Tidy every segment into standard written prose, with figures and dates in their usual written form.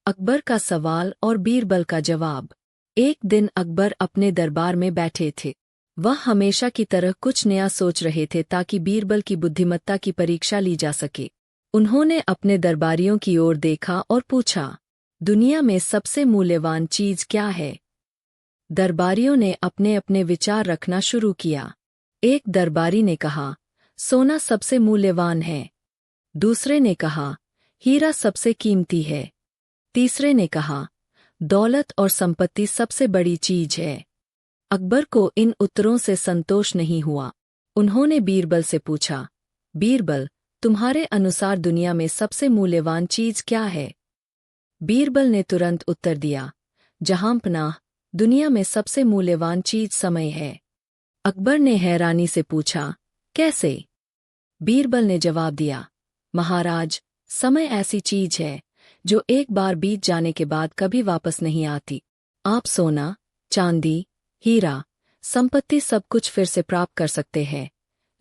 अकबर का सवाल और बीरबल का जवाब। एक दिन अकबर अपने दरबार में बैठे थे। वह हमेशा की तरह कुछ नया सोच रहे थे ताकि बीरबल की बुद्धिमत्ता की परीक्षा ली जा सके। उन्होंने अपने दरबारियों की ओर देखा और पूछा, दुनिया में सबसे मूल्यवान चीज क्या है? दरबारियों ने अपने अपने विचार रखना शुरू किया। एक दरबारी ने कहा, सोना सबसे मूल्यवान है। दूसरे ने कहा, हीरा सबसे कीमती है। तीसरे ने कहा, दौलत और संपत्ति सबसे बड़ी चीज है। अकबर को इन उत्तरों से संतोष नहीं हुआ। उन्होंने बीरबल से पूछा, बीरबल, तुम्हारे अनुसार दुनिया में सबसे मूल्यवान चीज क्या है? बीरबल ने तुरंत उत्तर दिया, जहांपनाह, दुनिया में सबसे मूल्यवान चीज समय है। अकबर ने हैरानी से पूछा, कैसे? बीरबल ने जवाब दिया, महाराज, समय ऐसी चीज है जो एक बार बीत जाने के बाद कभी वापस नहीं आती। आप सोना, चांदी, हीरा, संपत्ति सब कुछ फिर से प्राप्त कर सकते हैं,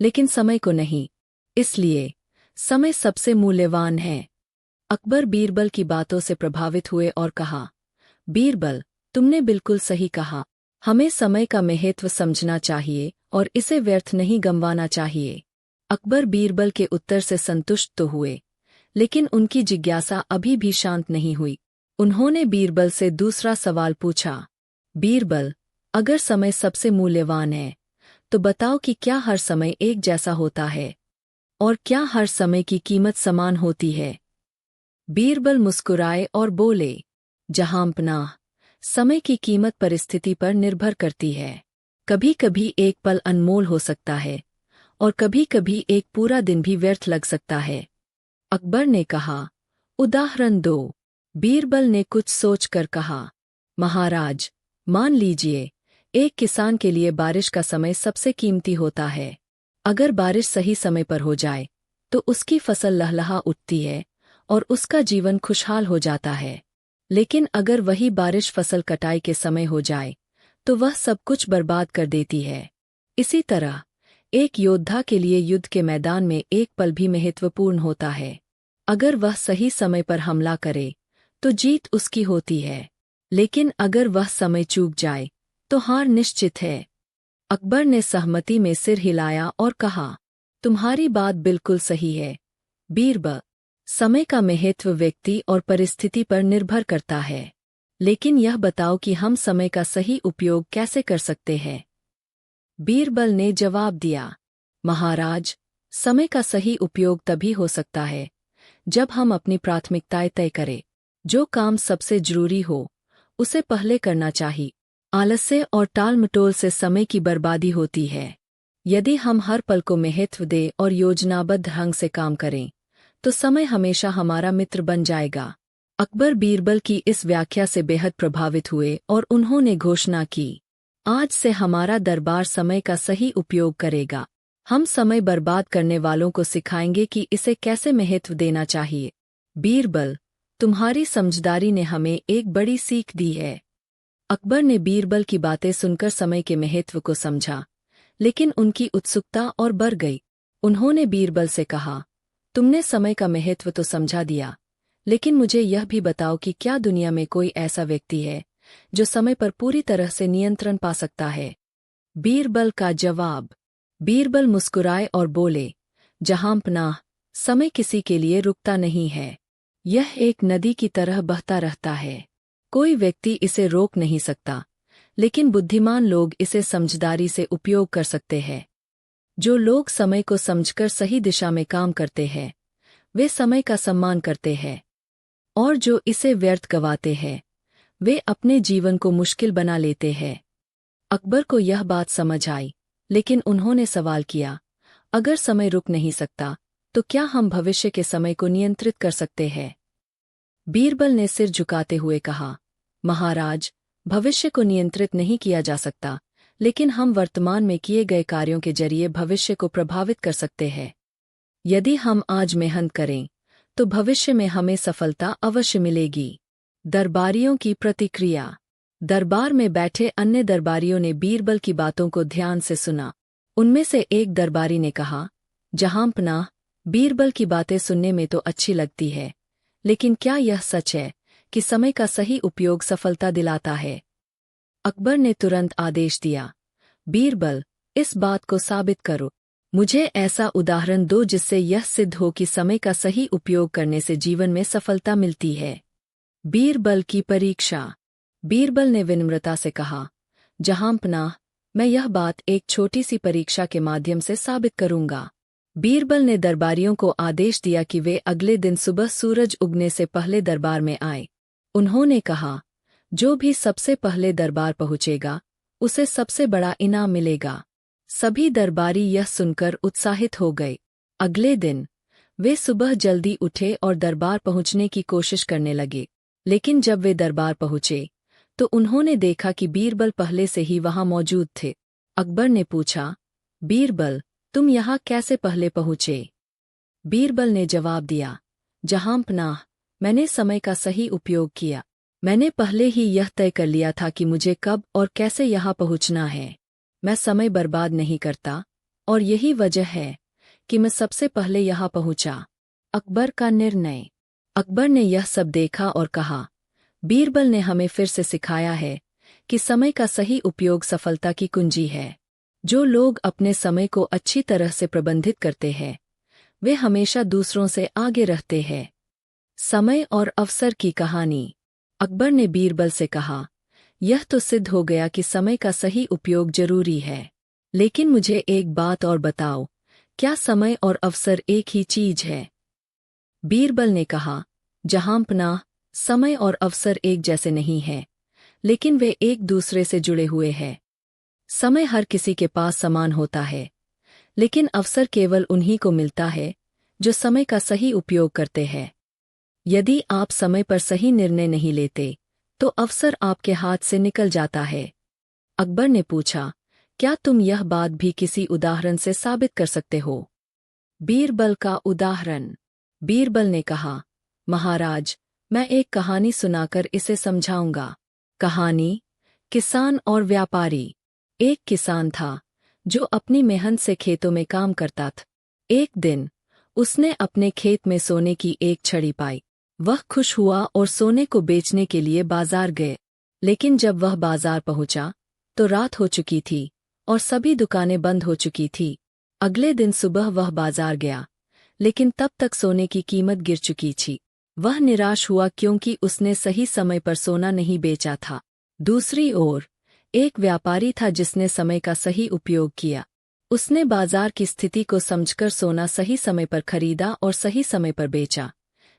लेकिन समय को नहीं। इसलिए समय सबसे मूल्यवान है। अकबर बीरबल की बातों से प्रभावित हुए और कहा, बीरबल, तुमने बिल्कुल सही कहा। हमें समय का महत्व समझना चाहिए और इसे व्यर्थ नहीं गंवाना चाहिए। अकबर बीरबल के उत्तर से संतुष्ट तो हुए, लेकिन उनकी जिज्ञासा अभी भी शांत नहीं हुई। उन्होंने बीरबल से दूसरा सवाल पूछा, बीरबल, अगर समय सबसे मूल्यवान है, तो बताओ कि क्या हर समय एक जैसा होता है? और क्या हर समय की कीमत समान होती है? बीरबल मुस्कुराए और बोले, जहांपनाह, समय की कीमत परिस्थिति पर निर्भर करती है। कभी कभी एक पल अनमोल हो सकता है और कभी कभी एक पूरा दिन भी व्यर्थ लग सकता है। अकबर ने कहा, उदाहरण दो। बीरबल ने कुछ सोचकर कहा, महाराज, मान लीजिए, एक किसान के लिए बारिश का समय सबसे कीमती होता है। अगर बारिश सही समय पर हो जाए, तो उसकी फसल लहलहा उठती है और उसका जीवन खुशहाल हो जाता है। लेकिन अगर वही बारिश फसल कटाई के समय हो जाए, तो वह सब कुछ बर्बाद कर देती है। इसी तरह एक योद्धा के लिए युद्ध के मैदान में एक पल भी महत्वपूर्ण होता है। अगर वह सही समय पर हमला करे, तो जीत उसकी होती है, लेकिन अगर वह समय चूक जाए, तो हार निश्चित है। अकबर ने सहमति में सिर हिलाया और कहा, तुम्हारी बात बिल्कुल सही है बीरबल। समय का महत्व व्यक्ति और परिस्थिति पर निर्भर करता है, लेकिन यह बताओ कि हम समय का सही उपयोग कैसे कर सकते हैं? बीरबल ने जवाब दिया, महाराज, समय का सही उपयोग तभी हो सकता है जब हम अपनी प्राथमिकताएं तय करें। जो काम सबसे जरूरी हो, उसे पहले करना चाहिए। आलस्य और टालमटोल से समय की बर्बादी होती है। यदि हम हर पल को महत्व दें और योजनाबद्ध ढंग से काम करें, तो समय हमेशा हमारा मित्र बन जाएगा। अकबर बीरबल की इस व्याख्या से बेहद प्रभावित हुए और उन्होंने घोषणा की, आज से हमारा दरबार समय का सही उपयोग करेगा। हम समय बर्बाद करने वालों को सिखाएंगे कि इसे कैसे महत्व देना चाहिए। बीरबल, तुम्हारी समझदारी ने हमें एक बड़ी सीख दी है। अकबर ने बीरबल की बातें सुनकर समय के महत्व को समझा, लेकिन उनकी उत्सुकता और बढ़ गई। उन्होंने बीरबल से कहा, तुमने समय का महत्व तो समझा दिया, लेकिन मुझे यह भी बताओ कि क्या दुनिया में कोई ऐसा व्यक्ति है जो समय पर पूरी तरह से नियंत्रण पा सकता है? बीरबल का जवाब। बीरबल मुस्कुराए और बोले, जहांपनाह, समय किसी के लिए रुकता नहीं है। यह एक नदी की तरह बहता रहता है। कोई व्यक्ति इसे रोक नहीं सकता, लेकिन बुद्धिमान लोग इसे समझदारी से उपयोग कर सकते हैं। जो लोग समय को समझकर सही दिशा में काम करते हैं, वे समय का सम्मान करते हैं, और जो इसे व्यर्थ गवाते हैं, वे अपने जीवन को मुश्किल बना लेते हैं। अकबर को यह बात समझ आई, लेकिन उन्होंने सवाल किया, अगर समय रुक नहीं सकता, तो क्या हम भविष्य के समय को नियंत्रित कर सकते हैं? बीरबल ने सिर झुकाते हुए कहा, महाराज, भविष्य को नियंत्रित नहीं किया जा सकता, लेकिन हम वर्तमान में किए गए कार्यों के जरिए भविष्य को प्रभावित कर सकते हैं। यदि हम आज मेहनत करें, तो भविष्य में हमें सफलता अवश्य मिलेगी। दरबारियों की प्रतिक्रिया। दरबार में बैठे अन्य दरबारियों ने बीरबल की बातों को ध्यान से सुना। उनमें से एक दरबारी ने कहा, जहांपनाह, बीरबल की बातें सुनने में तो अच्छी लगती है, लेकिन क्या यह सच है कि समय का सही उपयोग सफलता दिलाता है। अकबर ने तुरंत आदेश दिया, बीरबल, इस बात को साबित करो। मुझे ऐसा उदाहरण दो जिससे यह सिद्ध हो कि समय का सही उपयोग करने से जीवन में सफलता मिलती है। बीरबल की परीक्षा। बीरबल ने विनम्रता से कहा, जहांपनाह, मैं यह बात एक छोटी सी परीक्षा के माध्यम से साबित करूंगा। बीरबल ने दरबारियों को आदेश दिया कि वे अगले दिन सुबह सूरज उगने से पहले दरबार में आए। उन्होंने कहा, जो भी सबसे पहले दरबार पहुंचेगा उसे सबसे बड़ा इनाम मिलेगा। सभी दरबारी यह सुनकर उत्साहित हो गए। अगले दिन वे सुबह जल्दी उठे और दरबार पहुंचने की कोशिश करने लगे। लेकिन जब वे दरबार पहुंचे तो उन्होंने देखा कि बीरबल पहले से ही वहां मौजूद थे। अकबर ने पूछा, बीरबल, तुम यहाँ कैसे पहले पहुंचे? बीरबल ने जवाब दिया, जहांपनाह, मैंने समय का सही उपयोग किया। मैंने पहले ही यह तय कर लिया था कि मुझे कब और कैसे यहाँ पहुँचना है। मैं समय बर्बाद नहीं करता और यही वजह है कि मैं सबसे पहले यहाँ पहुँचा। अकबर का निर्णय। अकबर ने यह सब देखा और कहा, बीरबल ने हमें फिर से सिखाया है कि समय का सही उपयोग सफलता की कुंजी है। जो लोग अपने समय को अच्छी तरह से प्रबंधित करते हैं वे हमेशा दूसरों से आगे रहते हैं। समय और अवसर की कहानी। अकबर ने बीरबल से कहा, यह तो सिद्ध हो गया कि समय का सही उपयोग जरूरी है, लेकिन मुझे एक बात और बताओ, क्या समय और अवसर एक ही चीज है? बीरबल ने कहा, जहांपनाह, समय और अवसर एक जैसे नहीं हैं, लेकिन वे एक दूसरे से जुड़े हुए हैं। समय हर किसी के पास समान होता है, लेकिन अवसर केवल उन्हीं को मिलता है जो समय का सही उपयोग करते हैं। यदि आप समय पर सही निर्णय नहीं लेते तो अवसर आपके हाथ से निकल जाता है। अकबर ने पूछा, क्या तुम यह बात भी किसी उदाहरण से साबित कर सकते हो? बीरबल का उदाहरण। बीरबल ने कहा, महाराज, मैं एक कहानी सुनाकर इसे समझाऊंगा। कहानी, किसान और व्यापारी। एक किसान था जो अपनी मेहनत से खेतों में काम करता था। एक दिन उसने अपने खेत में सोने की एक छड़ी पाई। वह खुश हुआ और सोने को बेचने के लिए बाजार गए। लेकिन जब वह बाजार पहुंचा तो रात हो चुकी थी और सभी दुकानें बंद हो चुकी थी। अगले दिन सुबह वह बाजार गया, लेकिन तब तक सोने की कीमत गिर चुकी थी। वह निराश हुआ क्योंकि उसने सही समय पर सोना नहीं बेचा था। दूसरी ओर एक व्यापारी था जिसने समय का सही उपयोग किया। उसने बाजार की स्थिति को समझकर सोना सही समय पर खरीदा और सही समय पर बेचा,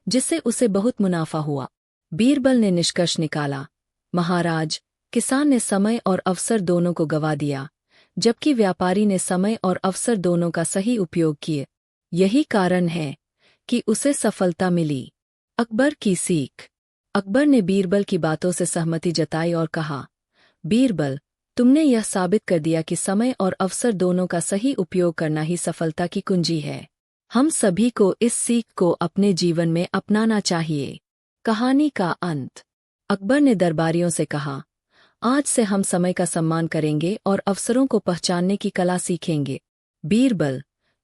जिससे उसे बहुत मुनाफा हुआ। बीरबल ने निष्कर्ष निकाला, महाराज, किसान ने समय और अवसर दोनों को गंवा दिया, जबकि व्यापारी ने समय और अवसर दोनों का सही उपयोग किए। यही कारण है कि उसे सफलता मिली। अकबर की सीख। अकबर ने बीरबल की बातों से सहमति जताई और कहा, बीरबल, तुमने यह साबित कर दिया कि समय और अवसर दोनों का सही उपयोग करना ही सफलता की कुंजी है। हम सभी को इस सीख को अपने जीवन में अपनाना चाहिए। कहानी का अंत। अकबर ने दरबारियों से कहा, आज से हम समय का सम्मान करेंगे और अवसरों को पहचानने की कला सीखेंगे। बीरबल,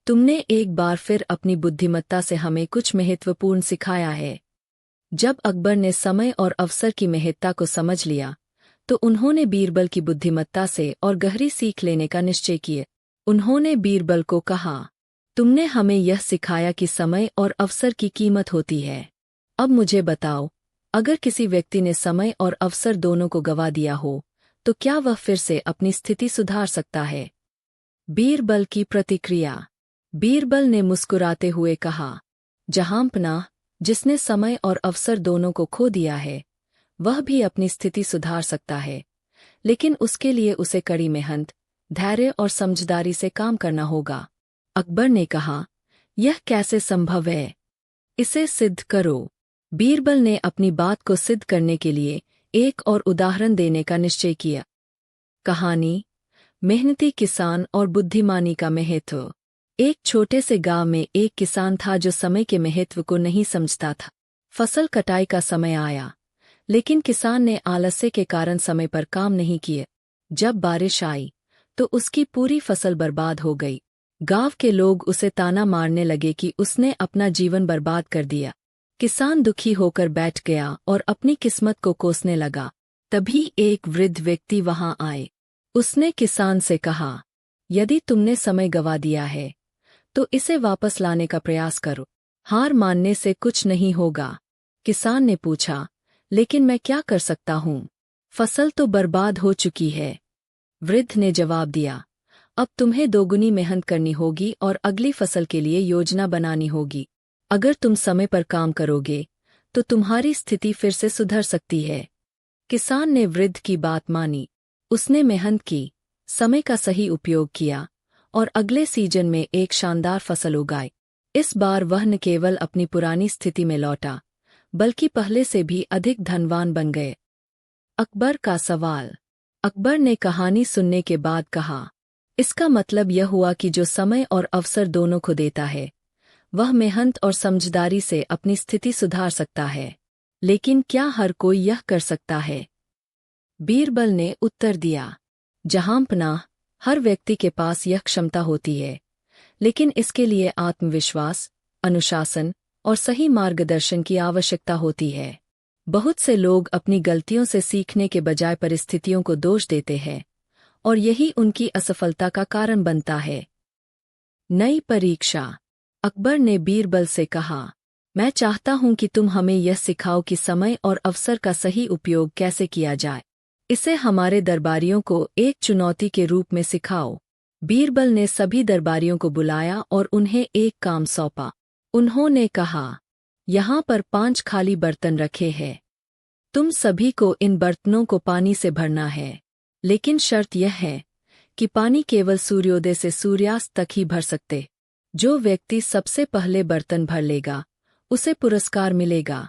तुमने एक बार फिर अपनी बुद्धिमत्ता से हमें कुछ महत्वपूर्ण सिखाया है। जब अकबर ने समय और अवसर की महत्ता को समझ लिया तो उन्होंने बीरबल की बुद्धिमत्ता से और गहरी सीख लेने का निश्चय किया। उन्होंने बीरबल को कहा, तुमने हमें यह सिखाया कि समय और अवसर की कीमत होती है। अब मुझे बताओ, अगर किसी व्यक्ति ने समय और अवसर दोनों को गंवा दिया हो तो क्या वह फिर से अपनी स्थिति सुधार सकता है? बीरबल की प्रतिक्रिया। बीरबल ने मुस्कुराते हुए कहा, जहांपनाह, जिसने समय और अवसर दोनों को खो दिया है वह भी अपनी स्थिति सुधार सकता है, लेकिन उसके लिए उसे कड़ी मेहनत, धैर्य और समझदारी से काम करना होगा। अकबर ने कहा, यह कैसे संभव है? इसे सिद्ध करो। बीरबल ने अपनी बात को सिद्ध करने के लिए एक और उदाहरण देने का निश्चय किया। कहानी, मेहनती किसान और बुद्धिमानी का महत्व। एक छोटे से गांव में एक किसान था जो समय के महत्व को नहीं समझता था। फसल कटाई का समय आया, लेकिन किसान ने आलस्य के कारण समय पर काम नहीं किए। जब बारिश आई तो उसकी पूरी फसल बर्बाद हो गई। गांव के लोग उसे ताना मारने लगे कि उसने अपना जीवन बर्बाद कर दिया। किसान दुखी होकर बैठ गया और अपनी किस्मत को कोसने लगा। तभी एक वृद्ध व्यक्ति वहां आए। उसने किसान से कहा, यदि तुमने समय गवा दिया है तो इसे वापस लाने का प्रयास करो। हार मानने से कुछ नहीं होगा। किसान ने पूछा, लेकिन मैं क्या कर सकता हूँ? फसल तो बर्बाद हो चुकी है। वृद्ध ने जवाब दिया, अब तुम्हें दोगुनी मेहनत करनी होगी और अगली फसल के लिए योजना बनानी होगी। अगर तुम समय पर काम करोगे तो तुम्हारी स्थिति फिर से सुधर सकती है। किसान ने वृद्ध की बात मानी। उसने मेहनत की, समय का सही उपयोग किया और अगले सीजन में एक शानदार फसल उगाई। इस बार वह न केवल अपनी पुरानी स्थिति में लौटा, बल्कि पहले से भी अधिक धनवान बन गए। अकबर का सवाल। अकबर ने कहानी सुनने के बाद कहा, इसका मतलब यह हुआ कि जो समय और अवसर दोनों को देता है, वह मेहनत और समझदारी से अपनी स्थिति सुधार सकता है। लेकिन क्या हर कोई यह कर सकता है? बीरबल ने उत्तर दिया, जहांपनाह, हर व्यक्ति के पास यह क्षमता होती है, लेकिन इसके लिए आत्मविश्वास, अनुशासन और सही मार्गदर्शन की आवश्यकता होती है। बहुत से लोग अपनी गलतियों से सीखने के बजाय परिस्थितियों को दोष देते हैं, और यही उनकी असफलता का कारण बनता है। नई परीक्षा। अकबर ने बीरबल से कहा, मैं चाहता हूं कि तुम हमें यह सिखाओ कि समय और अवसर का सही उपयोग कैसे किया जाए। इसे हमारे दरबारियों को एक चुनौती के रूप में सिखाओ। बीरबल ने सभी दरबारियों को बुलाया और उन्हें एक काम सौंपा। उन्होंने कहा, यहाँ पर 5 खाली बर्तन रखे हैं। तुम सभी को इन बर्तनों को पानी से भरना है, लेकिन शर्त यह है कि पानी केवल सूर्योदय से सूर्यास्त तक ही भर सकते। जो व्यक्ति सबसे पहले बर्तन भर लेगा, उसे पुरस्कार मिलेगा।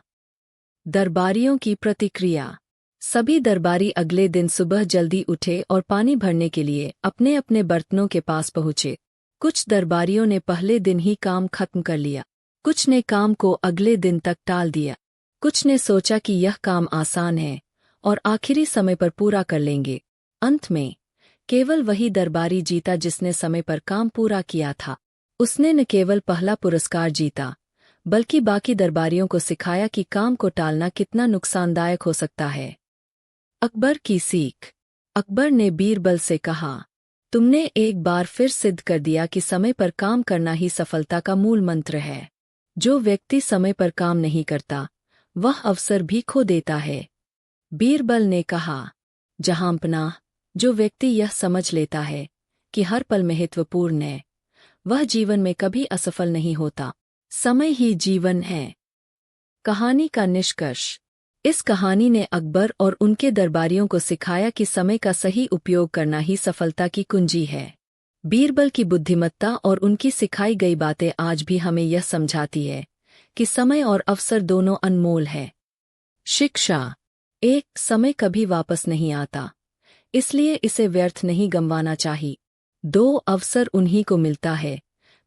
दरबारियों की प्रतिक्रिया। सभी दरबारी अगले दिन सुबह जल्दी उठे और पानी भरने के लिए अपने अपने बर्तनों के पास पहुंचे। कुछ दरबारियों ने पहले दिन ही काम खत्म कर लिया, कुछ ने काम को अगले दिन तक टाल दिया, कुछ ने सोचा कि यह काम आसान है और आखिरी समय पर पूरा कर लेंगे। अंत में केवल वही दरबारी जीता जिसने समय पर काम पूरा किया था। उसने न केवल पहला पुरस्कार जीता, बल्कि बाकी दरबारियों को सिखाया कि काम को टालना कितना नुकसानदायक हो सकता है। अकबर की सीख। अकबर ने बीरबल से कहा, तुमने एक बार फिर सिद्ध कर दिया कि समय पर काम करना ही सफलता का मूल मंत्र है। जो व्यक्ति समय पर काम नहीं करता, वह अवसर भी खो देता है। बीरबल ने कहा, जहांपनाह, जो व्यक्ति यह समझ लेता है कि हर पल महत्वपूर्ण है, वह जीवन में कभी असफल नहीं होता। समय ही जीवन है। कहानी का निष्कर्ष। इस कहानी ने अकबर और उनके दरबारियों को सिखाया कि समय का सही उपयोग करना ही सफलता की कुंजी है। बीरबल की बुद्धिमत्ता और उनकी सिखाई गई बातें आज भी हमें यह समझाती है कि समय और अवसर दोनों अनमोल है। शिक्षा। 1. समय कभी वापस नहीं आता, इसलिए इसे व्यर्थ नहीं गंवाना चाहिए। 2. अवसर उन्हीं को मिलता है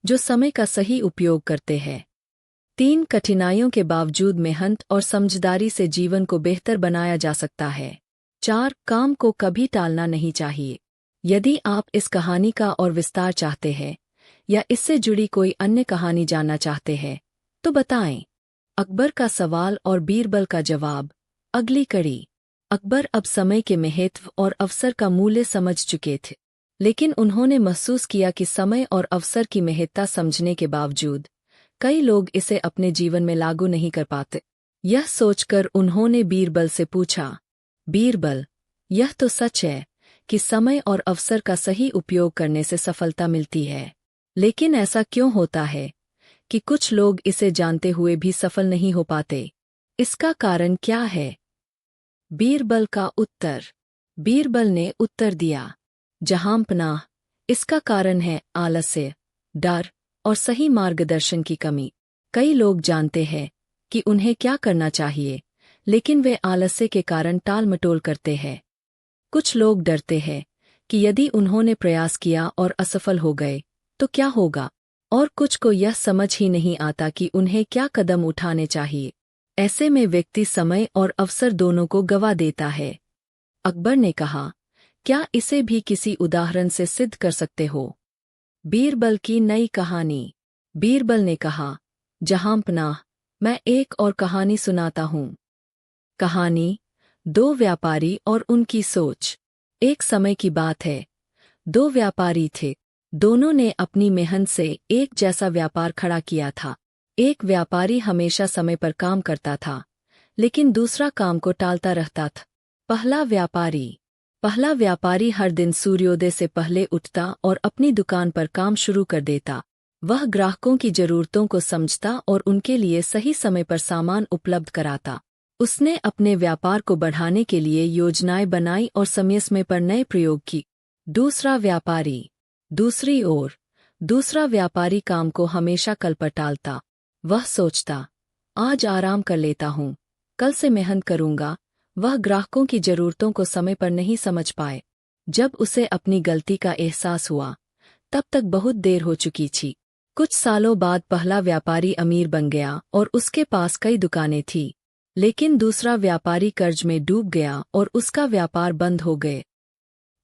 जो समय का सही उपयोग करते हैं। 3. कठिनाइयों के बावजूद मेहनत और समझदारी से जीवन को बेहतर बनाया जा सकता है। 4. काम को कभी टालना नहीं चाहिए। यदि आप इस कहानी का और विस्तार चाहते हैं या इससे जुड़ी कोई अन्य कहानी जानना चाहते हैं तो बताएं। अकबर का सवाल और बीरबल का जवाब। अगली कड़ी। अकबर अब समय के महत्व और अवसर का मूल्य समझ चुके थे, लेकिन उन्होंने महसूस किया कि समय और अवसर की महत्ता समझने के बावजूद कई लोग इसे अपने जीवन में लागू नहीं कर पाते। यह सोचकर उन्होंने बीरबल से पूछा, बीरबल, यह तो सच है कि समय और अवसर का सही उपयोग करने से सफलता मिलती है, लेकिन ऐसा क्यों होता है कि कुछ लोग इसे जानते हुए भी सफल नहीं हो पाते? इसका कारण क्या है? बीरबल का उत्तर। बीरबल ने उत्तर दिया, जहांपनाह, इसका कारण है आलस्य, डर और सही मार्गदर्शन की कमी। कई लोग जानते हैं कि उन्हें क्या करना चाहिए, लेकिन वे आलस्य के कारण टाल मटोल करते हैं। कुछ लोग डरते हैं कि यदि उन्होंने प्रयास किया और असफल हो गए तो क्या होगा, और कुछ को यह समझ ही नहीं आता कि उन्हें क्या कदम उठाने चाहिए। ऐसे में व्यक्ति समय और अवसर दोनों को गवा देता है। अकबर ने कहा, क्या इसे भी किसी उदाहरण से सिद्ध कर सकते हो? बीरबल की नई कहानी। बीरबल ने कहा, जहांपनाह, मैं एक और कहानी सुनाता हूँ। कहानी, दो व्यापारी और उनकी सोच। एक समय की बात है। दो व्यापारी थे। दोनों ने अपनी मेहनत से एक जैसा व्यापार खड़ा किया था। एक व्यापारी हमेशा समय पर काम करता था, लेकिन दूसरा काम को टालता रहता था। पहला व्यापारी हर दिन सूर्योदय से पहले उठता और अपनी दुकान पर काम शुरू कर देता। वह ग्राहकों की जरूरतों को समझता और उनके लिए सही समय पर सामान उपलब्ध कराता। उसने अपने व्यापार को बढ़ाने के लिए योजनाएं बनाई और समय पर नए प्रयोग की। दूसरी ओर, दूसरा व्यापारी काम को हमेशा कल पर टालता। वह सोचता, आज आराम कर लेता हूँ, कल से मेहनत करूंगा। वह ग्राहकों की जरूरतों को समय पर नहीं समझ पाए। जब उसे अपनी गलती का एहसास हुआ, तब तक बहुत देर हो चुकी थी। कुछ सालों बाद पहला व्यापारी अमीर बन गया और उसके पास कई दुकानें थीं। लेकिन दूसरा व्यापारी कर्ज में डूब गया और उसका व्यापार बंद हो गए।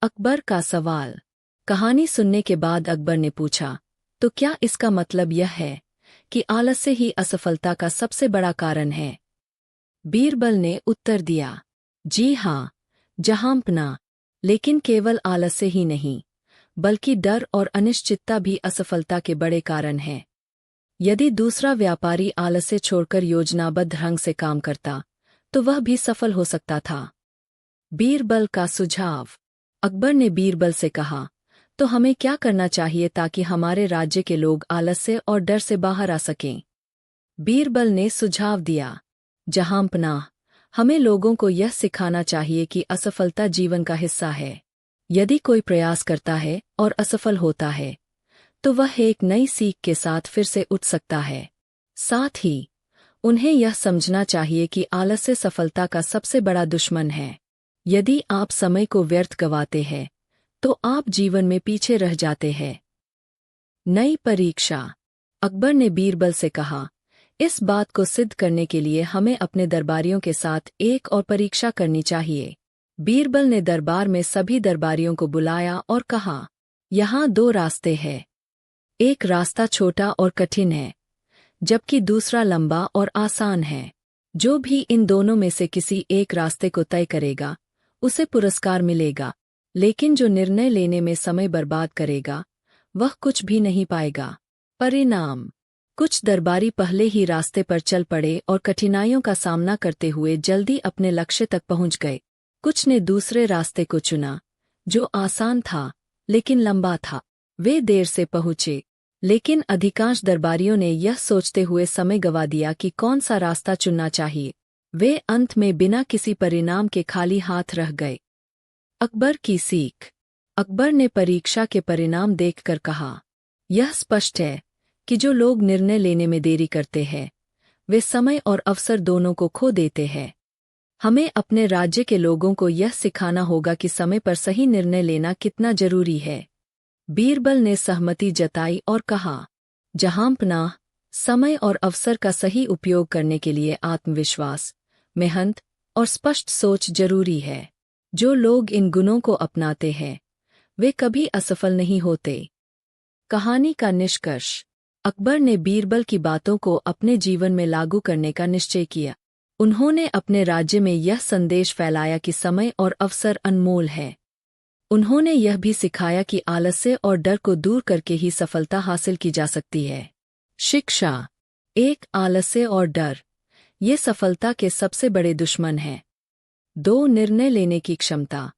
अकबर का सवाल। कहानी सुनने के बाद अकबर ने पूछा, तो क्या इसका मतलब यह है कि आलस्य ही असफलता का सबसे बड़ा कारण है? बीरबल ने उत्तर दिया, जी हाँ जहांपना, लेकिन केवल आलस्य ही नहीं, बल्कि डर और अनिश्चितता भी असफलता के बड़े कारण हैं। यदि दूसरा व्यापारी आलस्य छोड़कर योजनाबद्ध ढंग से काम करता, तो वह भी सफल हो सकता था। बीरबल का सुझाव। अकबर ने बीरबल से कहा, तो हमें क्या करना चाहिए ताकि हमारे राज्य के लोग आलस्य और डर से बाहर आ सकें? बीरबल ने सुझाव दिया, जहांपनाह, हमें लोगों को यह सिखाना चाहिए कि असफलता जीवन का हिस्सा है। यदि कोई प्रयास करता है और असफल होता है, तो वह एक नई सीख के साथ फिर से उठ सकता है। साथ ही उन्हें यह समझना चाहिए कि आलस्य सफलता का सबसे बड़ा दुश्मन है। यदि आप समय को व्यर्थ गवाते हैं, तो आप जीवन में पीछे रह जाते हैं। नई परीक्षा। अकबर ने बीरबल से कहा, इस बात को सिद्ध करने के लिए हमें अपने दरबारियों के साथ एक और परीक्षा करनी चाहिए। बीरबल ने दरबार में सभी दरबारियों को बुलाया और कहा, यहाँ दो रास्ते हैं। एक रास्ता छोटा और कठिन है, जबकि दूसरा लंबा और आसान है। जो भी इन दोनों में से किसी एक रास्ते को तय करेगा, उसे पुरस्कार मिलेगा, लेकिन जो निर्णय लेने में समय बर्बाद करेगा, वह कुछ भी नहीं पाएगा। परिणाम। कुछ दरबारी पहले ही रास्ते पर चल पड़े और कठिनाइयों का सामना करते हुए जल्दी अपने लक्ष्य तक पहुंच गए। कुछ ने दूसरे रास्ते को चुना, जो आसान था लेकिन लंबा था। वे देर से पहुंचे, लेकिन अधिकांश दरबारियों ने यह सोचते हुए समय गंवा दिया कि कौन सा रास्ता चुनना चाहिए। वे अंत में बिना किसी परिणाम के खाली हाथ रह गए। अकबर की सीख। अकबर ने परीक्षा के परिणाम देखकर कहा, यह स्पष्ट है कि जो लोग निर्णय लेने में देरी करते हैं, वे समय और अवसर दोनों को खो देते हैं। हमें अपने राज्य के लोगों को यह सिखाना होगा कि समय पर सही निर्णय लेना कितना जरूरी है। बीरबल ने सहमति जताई और कहा, जहांपनाह, समय और अवसर का सही उपयोग करने के लिए आत्मविश्वास, मेहनत और स्पष्ट सोच जरूरी है। जो लोग इन गुणों को अपनाते हैं, वे कभी असफल नहीं होते। कहानी का निष्कर्ष। अकबर ने बीरबल की बातों को अपने जीवन में लागू करने का निश्चय किया। उन्होंने अपने राज्य में यह संदेश फैलाया कि समय और अवसर अनमोल है। उन्होंने यह भी सिखाया कि आलस्य और डर को दूर करके ही सफलता हासिल की जा सकती है। शिक्षा। एक, आलस्य और डर, ये सफलता के सबसे बड़े दुश्मन हैं। 2, निर्णय लेने की क्षमता,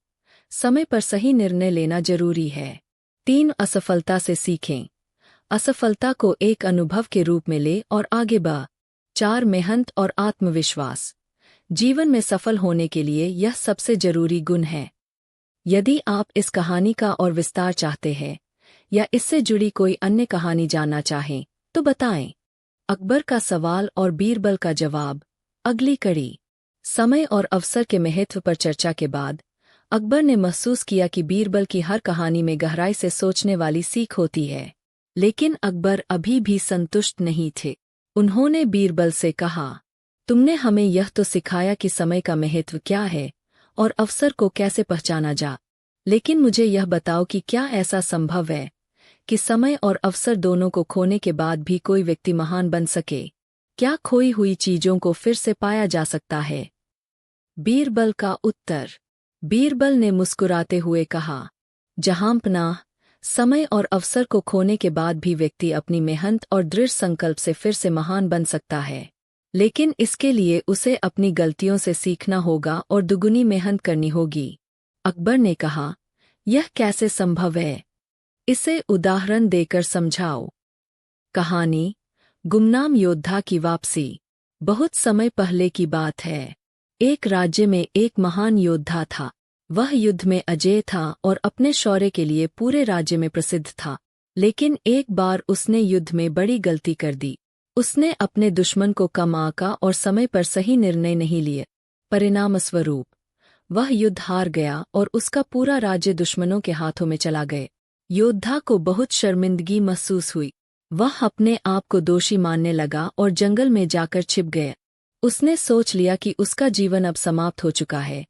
समय पर सही निर्णय लेना जरूरी है। 3, असफलता से सीखें, असफलता को एक अनुभव के रूप में ले और आगे बढ़। 4, मेहनत और आत्मविश्वास, जीवन में सफल होने के लिए यह सबसे जरूरी गुण है। यदि आप इस कहानी का और विस्तार चाहते हैं या इससे जुड़ी कोई अन्य कहानी जानना चाहें, तो बताएं। अकबर का सवाल और बीरबल का जवाब। अगली कड़ी। समय और अवसर के महत्व पर चर्चा के बाद अकबर ने महसूस किया कि बीरबल की हर कहानी में गहराई से सोचने वाली सीख होती है। लेकिन अकबर अभी भी संतुष्ट नहीं थे। उन्होंने बीरबल से कहा, तुमने हमें यह तो सिखाया कि समय का महत्व क्या है और अवसर को कैसे पहचाना जा, लेकिन मुझे यह बताओ कि क्या ऐसा संभव है कि समय और अवसर दोनों को खोने के बाद भी कोई व्यक्ति महान बन सके? क्या खोई हुई चीजों को फिर से पाया जा सकता है? बीरबल का उत्तर। बीरबल ने मुस्कुराते हुए कहा, जहांपनाह, समय और अवसर को खोने के बाद भी व्यक्ति अपनी मेहनत और दृढ़ संकल्प से फिर से महान बन सकता है। लेकिन इसके लिए उसे अपनी गलतियों से सीखना होगा और दुगुनी मेहनत करनी होगी। अकबर ने कहा, यह कैसे संभव है? इसे उदाहरण देकर समझाओ। कहानी, गुमनाम योद्धा की वापसी। बहुत समय पहले की बात है। एक राज्य में एक महान योद्धा था। वह युद्ध में अजेय था और अपने शौर्य के लिए पूरे राज्य में प्रसिद्ध था। लेकिन एक बार उसने युद्ध में बड़ी गलती कर दी। उसने अपने दुश्मन को कम आंका और समय पर सही निर्णय नहीं लिए। परिणामस्वरूप वह युद्ध हार गया और उसका पूरा राज्य दुश्मनों के हाथों में चला गया। योद्धा को बहुत शर्मिंदगी महसूस हुई। वह अपने आप को दोषी मानने लगा और जंगल में जाकर छिप गया। उसने सोच लिया कि उसका जीवन अब समाप्त हो चुका है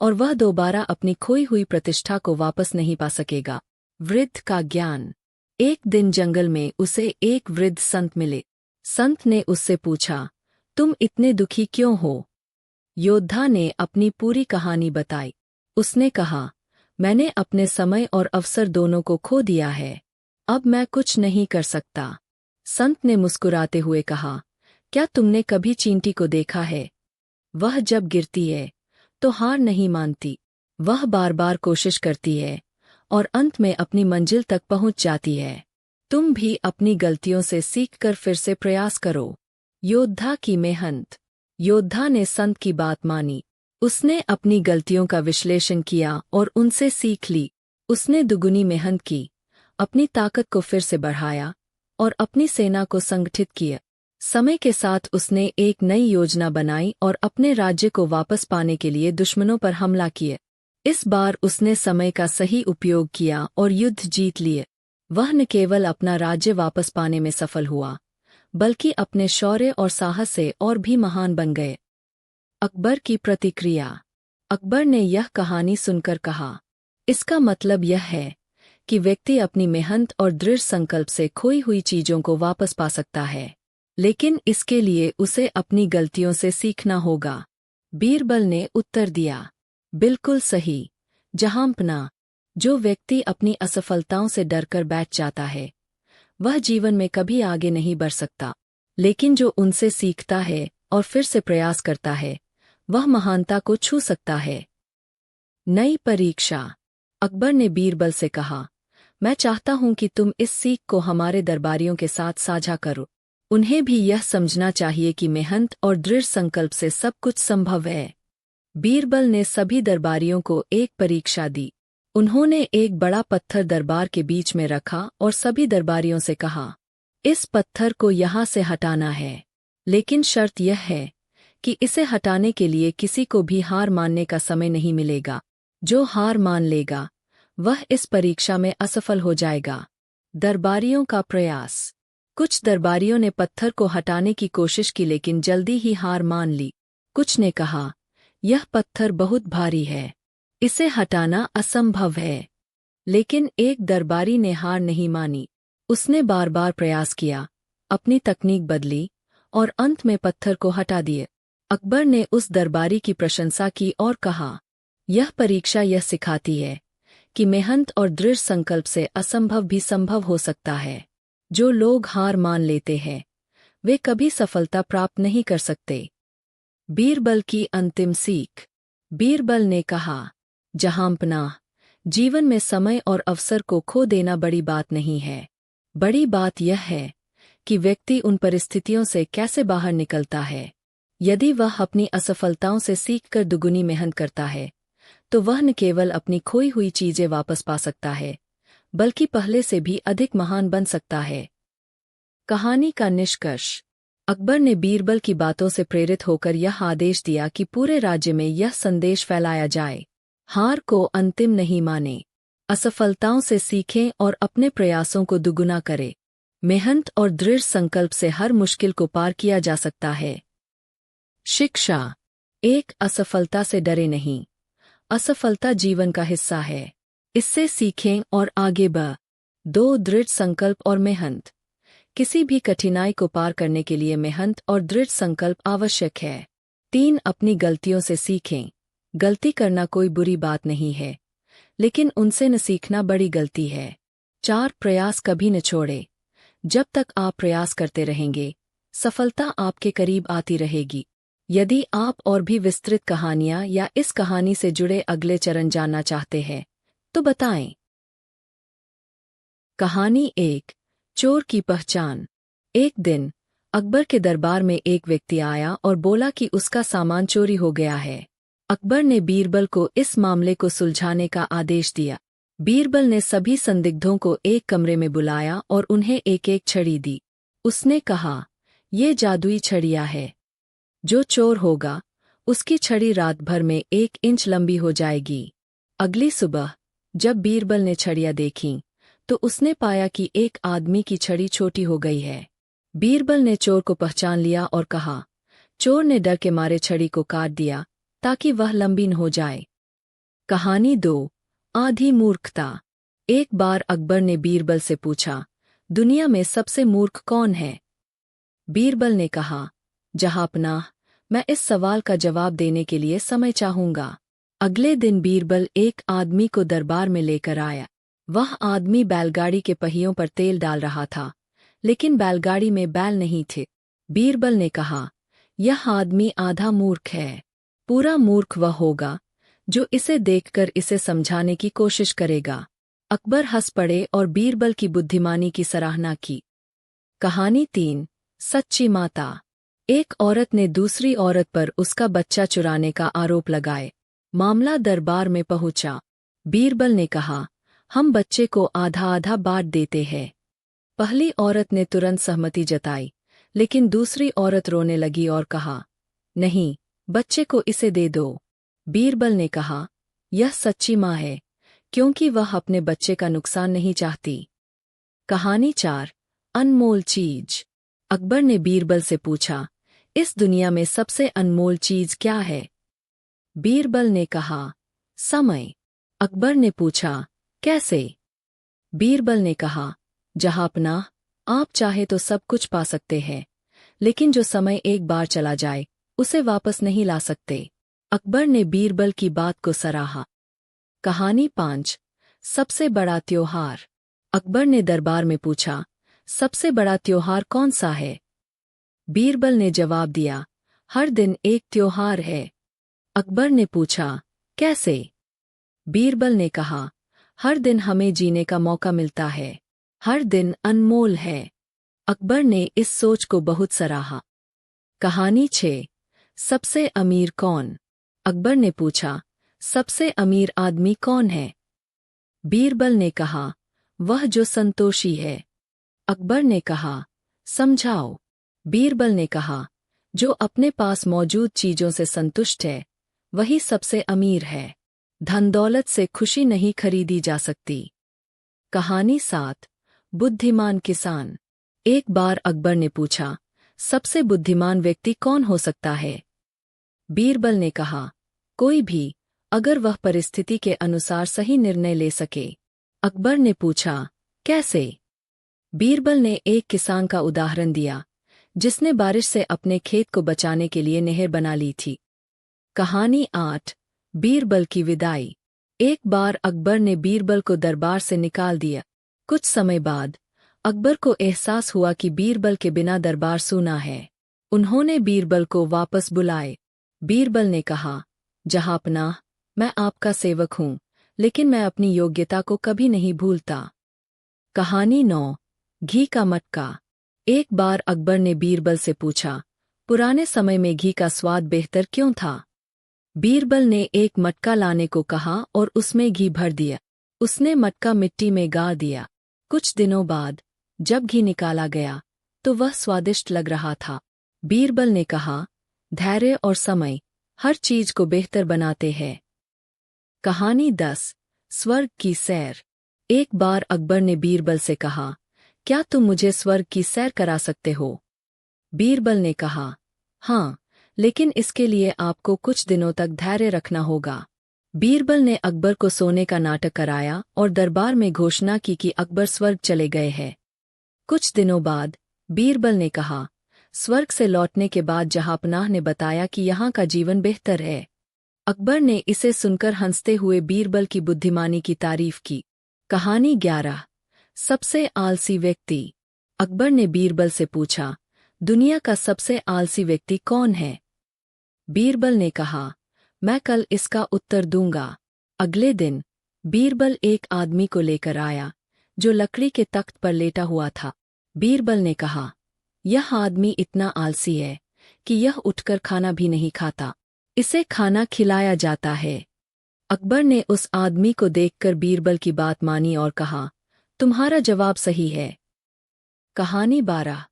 और वह दोबारा अपनी खोई हुई प्रतिष्ठा को वापस नहीं पा सकेगा। वृद्ध का ज्ञान। एक दिन जंगल में उसे एक वृद्ध संत मिले। संत ने उससे पूछा, तुम इतने दुखी क्यों हो? योद्धा ने अपनी पूरी कहानी बताई। उसने कहा, मैंने अपने समय और अवसर दोनों को खो दिया है। अब मैं कुछ नहीं कर सकता। संत ने मुस्कुराते हुए कहा, क्या तुमने कभी चींटी को देखा है? वह जब गिरती है तो हार नहीं मानती। वह बार बार कोशिश करती है और अंत में अपनी मंजिल तक पहुंच जाती है। तुम भी अपनी गलतियों से सीखकर फिर से प्रयास करो। योद्धा की मेहनत। योद्धा ने संत की बात मानी। उसने अपनी गलतियों का विश्लेषण किया और उनसे सीख ली। उसने दुगुनी मेहनत की, अपनी ताकत को फिर से बढ़ाया और अपनी सेना को संगठित किया। समय के साथ उसने एक नई योजना बनाई और अपने राज्य को वापस पाने के लिए दुश्मनों पर हमला किया। इस बार उसने समय का सही उपयोग किया और युद्ध जीत लिए। वह न केवल अपना राज्य वापस पाने में सफल हुआ, बल्कि अपने शौर्य और साहस से और भी महान बन गए। अकबर की प्रतिक्रिया। अकबर ने यह कहानी सुनकर कहा, इसका मतलब यह है कि व्यक्ति अपनी मेहनत और दृढ़ संकल्प से खोई हुई चीजों को वापस पा सकता है, लेकिन इसके लिए उसे अपनी गलतियों से सीखना होगा। बीरबल ने उत्तर दिया, बिल्कुल सही, जहांपनाह। जो व्यक्ति अपनी असफलताओं से डरकर बैठ जाता है, वह जीवन में कभी आगे नहीं बढ़ सकता। लेकिन जो उनसे सीखता है और फिर से प्रयास करता है, वह महानता को छू सकता है। नई परीक्षा। अकबर ने बीरबल से कहा, मैं चाहता हूं कि तुम इस सीख को हमारे दरबारियों के साथ साझा करो। उन्हें भी यह समझना चाहिए कि मेहनत और दृढ़ संकल्प से सब कुछ संभव है। बीरबल ने सभी दरबारियों को एक परीक्षा दी। उन्होंने एक बड़ा पत्थर दरबार के बीच में रखा और सभी दरबारियों से कहा, इस पत्थर को यहाँ से हटाना है, लेकिन शर्त यह है कि इसे हटाने के लिए किसी को भी हार मानने का समय नहीं मिलेगा। जो हार मान लेगा, वह इस परीक्षा में असफल हो जाएगा। दरबारियों का प्रयास। कुछ दरबारियों ने पत्थर को हटाने की कोशिश की लेकिन जल्दी ही हार मान ली। कुछ ने कहा, यह पत्थर बहुत भारी है, इसे हटाना असंभव है। लेकिन एक दरबारी ने हार नहीं मानी। उसने बार बार प्रयास किया, अपनी तकनीक बदली और अंत में पत्थर को हटा दिए। अकबर ने उस दरबारी की प्रशंसा की और कहा, यह परीक्षा यह सिखाती है कि मेहनत और दृढ़ संकल्प से असंभव भी संभव हो सकता है। जो लोग हार मान लेते हैं, वे कभी सफलता प्राप्त नहीं कर सकते। बीरबल की अंतिम सीख। बीरबल ने कहा, जहांपनाह, जीवन में समय और अवसर को खो देना बड़ी बात नहीं है। बड़ी बात यह है कि व्यक्ति उन परिस्थितियों से कैसे बाहर निकलता है। यदि वह अपनी असफलताओं से सीखकर दुगुनी मेहनत करता है, तो वह न केवल अपनी खोई हुई चीजें वापस पा सकता है, बल्कि पहले से भी अधिक महान बन सकता है। कहानी का निष्कर्ष। अकबर ने बीरबल की बातों से प्रेरित होकर यह आदेश दिया कि पूरे राज्य में यह संदेश फैलाया जाए, हार को अंतिम नहीं माने, असफलताओं से सीखें और अपने प्रयासों को दुगुना करें। मेहनत और दृढ़ संकल्प से हर मुश्किल को पार किया जा सकता है। शिक्षा। एक, असफलता से डरे नहीं। असफलता जीवन का हिस्सा है, इससे सीखें और आगे बढ़। 2, दृढ़ संकल्प और मेहनत। किसी भी कठिनाई को पार करने के लिए मेहनत और दृढ़ संकल्प आवश्यक है। 3. अपनी गलतियों से सीखें। गलती करना कोई बुरी बात नहीं है, लेकिन उनसे न सीखना बड़ी गलती है। 4. प्रयास कभी न छोड़े। जब तक आप प्रयास करते रहेंगे, सफलता आपके करीब आती रहेगी। यदि आप और भी विस्तृत कहानियां या इस कहानी से जुड़े अगले चरण जानना चाहते हैं, तो बताएं। कहानी 1. चोर की पहचान। एक दिन अकबर के दरबार में एक व्यक्ति आया और बोला कि उसका सामान चोरी हो गया है। अकबर ने बीरबल को इस मामले को सुलझाने का आदेश दिया। बीरबल ने सभी संदिग्धों को एक कमरे में बुलाया और उन्हें एक एक छड़ी दी। उसने कहा, ये जादुई छड़ियाँ है। जो चोर होगा, उसकी छड़ी रात भर में 1 इंच लंबी हो जाएगी। अगली सुबह जब बीरबल ने छड़ियाँ देखीं, तो उसने पाया कि एक आदमी की छड़ी छोटी हो गई है। बीरबल ने चोर को पहचान लिया और कहा। चोर ने डर के मारे छड़ी को काट दिया ताकि वह लंबी न हो जाए। कहानी 2. आधी मूर्खता। एक बार अकबर ने बीरबल से पूछा, दुनिया में सबसे मूर्ख कौन है? बीरबल ने कहा, जहांपनाह, मैं इस सवाल का जवाब देने के लिए समय चाहूंगा। अगले दिन बीरबल एक आदमी को दरबार में लेकर आया। वह आदमी बैलगाड़ी के पहियों पर तेल डाल रहा था, लेकिन बैलगाड़ी में बैल नहीं थे। बीरबल ने कहा, यह आदमी आधा मूर्ख है। पूरा मूर्ख वह होगा जो इसे देखकर इसे समझाने की कोशिश करेगा। अकबर हंस पड़े और बीरबल की बुद्धिमानी की सराहना की। कहानी 3. सच्ची माता। एक औरत ने दूसरी औरत पर उसका बच्चा चुराने का आरोप लगाए। मामला दरबार में पहुंचा। बीरबल ने कहा, हम बच्चे को आधा आधा बांट देते हैं। पहली औरत ने तुरंत सहमति जताई, लेकिन दूसरी औरत रोने लगी और कहा, नहीं, बच्चे को इसे दे दो। बीरबल ने कहा, यह सच्ची माँ है, क्योंकि वह अपने बच्चे का नुकसान नहीं चाहती। कहानी 4. अनमोल चीज। अकबर ने बीरबल से पूछा, इस दुनिया में सबसे अनमोल चीज क्या है? बीरबल ने कहा, समय। अकबर ने पूछा, कैसे? बीरबल ने कहा, जहांपनाह, आप चाहे तो सब कुछ पा सकते हैं, लेकिन जो समय एक बार चला जाए, उसे वापस नहीं ला सकते। अकबर ने बीरबल की बात को सराहा। कहानी 5. सबसे बड़ा त्योहार। अकबर ने दरबार में पूछा, सबसे बड़ा त्योहार कौन सा है? बीरबल ने जवाब दिया, हर दिन एक त्योहार है। अकबर ने पूछा, कैसे? बीरबल ने कहा, हर दिन हमें जीने का मौका मिलता है। हर दिन अनमोल है। अकबर ने इस सोच को बहुत सराहा। कहानी 6. सबसे अमीर कौन? अकबर ने पूछा, सबसे अमीर आदमी कौन है? बीरबल ने कहा, वह जो संतोषी है। अकबर ने कहा, समझाओ। बीरबल ने कहा, जो अपने पास मौजूद चीजों से संतुष्ट है, वही सबसे अमीर है। धन दौलत से खुशी नहीं खरीदी जा सकती। कहानी 7. बुद्धिमान किसान। एक बार अकबर ने पूछा, सबसे बुद्धिमान व्यक्ति कौन हो सकता है? बीरबल ने कहा, कोई भी, अगर वह परिस्थिति के अनुसार सही निर्णय ले सके। अकबर ने पूछा, कैसे? बीरबल ने एक किसान का उदाहरण दिया, जिसने बारिश से अपने खेत को बचाने के लिए नहर बना ली थी। कहानी 8. बीरबल की विदाई। एक बार अकबर ने बीरबल को दरबार से निकाल दिया। कुछ समय बाद अकबर को एहसास हुआ कि बीरबल के बिना दरबार सूना है। उन्होंने बीरबल को वापस बुलाए। बीरबल ने कहा, जहांपनाह, मैं आपका सेवक हूँ, लेकिन मैं अपनी योग्यता को कभी नहीं भूलता। कहानी 9. घी का मटका। एक बार अकबर ने बीरबल से पूछा, पुराने समय में घी का स्वाद बेहतर क्यों था? बीरबल ने एक मटका लाने को कहा और उसमें घी भर दिया। उसने मटका मिट्टी में गाड़ दिया। कुछ दिनों बाद जब घी निकाला गया, तो वह स्वादिष्ट लग रहा था। बीरबल ने कहा, धैर्य और समय हर चीज को बेहतर बनाते हैं। कहानी 10. स्वर्ग की सैर। एक बार अकबर ने बीरबल से कहा, क्या तुम मुझे स्वर्ग की सैर करा सकते हो? बीरबल ने कहा, हाँ, लेकिन इसके लिए आपको कुछ दिनों तक धैर्य रखना होगा। बीरबल ने अकबर को सोने का नाटक कराया और दरबार में घोषणा की कि अकबर स्वर्ग चले गए हैं। कुछ दिनों बाद बीरबल ने कहा, स्वर्ग से लौटने के बाद जहाँपनाह ने बताया कि यहाँ का जीवन बेहतर है। अकबर ने इसे सुनकर हंसते हुए बीरबल की बुद्धिमानी की तारीफ की। कहानी 11। सबसे आलसी व्यक्ति। अकबर ने बीरबल से पूछा, दुनिया का सबसे आलसी व्यक्ति कौन है? बीरबल ने कहा, मैं कल इसका उत्तर दूंगा। अगले दिन बीरबल एक आदमी को लेकर आया जो लकड़ी के तख्त पर लेटा हुआ था। बीरबल ने कहा, यह आदमी इतना आलसी है कि यह उठकर खाना भी नहीं खाता, इसे खाना खिलाया जाता है। अकबर ने उस आदमी को देखकर बीरबल की बात मानी और कहा, तुम्हारा जवाब सही है। कहानी 12।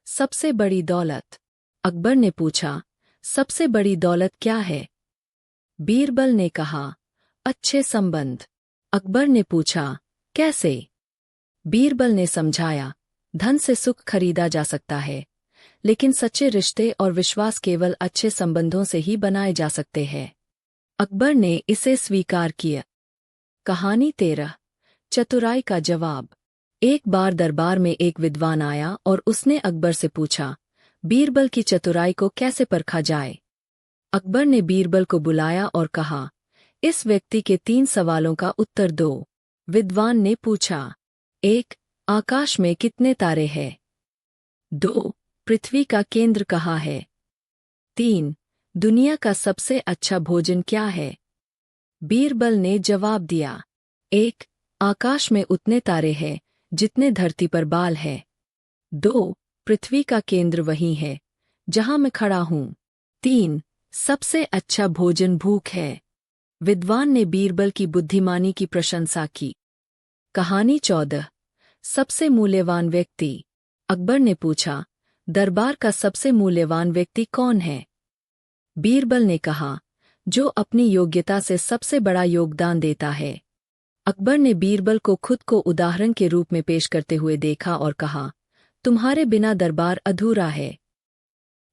सबसे बड़ी दौलत। अकबर ने पूछा, सबसे बड़ी दौलत क्या है? बीरबल ने कहा, अच्छे संबंध। अकबर ने पूछा, कैसे? बीरबल ने समझाया, धन से सुख खरीदा जा सकता है, लेकिन सच्चे रिश्ते और विश्वास केवल अच्छे संबंधों से ही बनाए जा सकते हैं। अकबर ने इसे स्वीकार किया। कहानी 13। चतुराई का जवाब। एक बार दरबार में एक विद्वान आया और उसने अकबर से पूछा, बीरबल की चतुराई को कैसे परखा जाए? अकबर ने बीरबल को बुलाया और कहा, इस व्यक्ति के 3 सवालों का उत्तर दो। विद्वान ने पूछा, 1. आकाश में कितने तारे हैं? 2. पृथ्वी का केंद्र कहाँ है? 3. दुनिया का सबसे अच्छा भोजन क्या है? बीरबल ने जवाब दिया, 1. आकाश में उतने तारे हैं जितने धरती पर बाल है। 2. पृथ्वी का केंद्र वही है जहां मैं खड़ा हूं। 3. सबसे अच्छा भोजन भूख है। विद्वान ने बीरबल की बुद्धिमानी की प्रशंसा की। कहानी 14। सबसे मूल्यवान व्यक्ति। अकबर ने पूछा, दरबार का सबसे मूल्यवान व्यक्ति कौन है? बीरबल ने कहा, जो अपनी योग्यता से सबसे बड़ा योगदान देता है। अकबर ने बीरबल को खुद को उदाहरण के रूप में पेश करते हुए देखा और कहा, तुम्हारे बिना दरबार अधूरा है।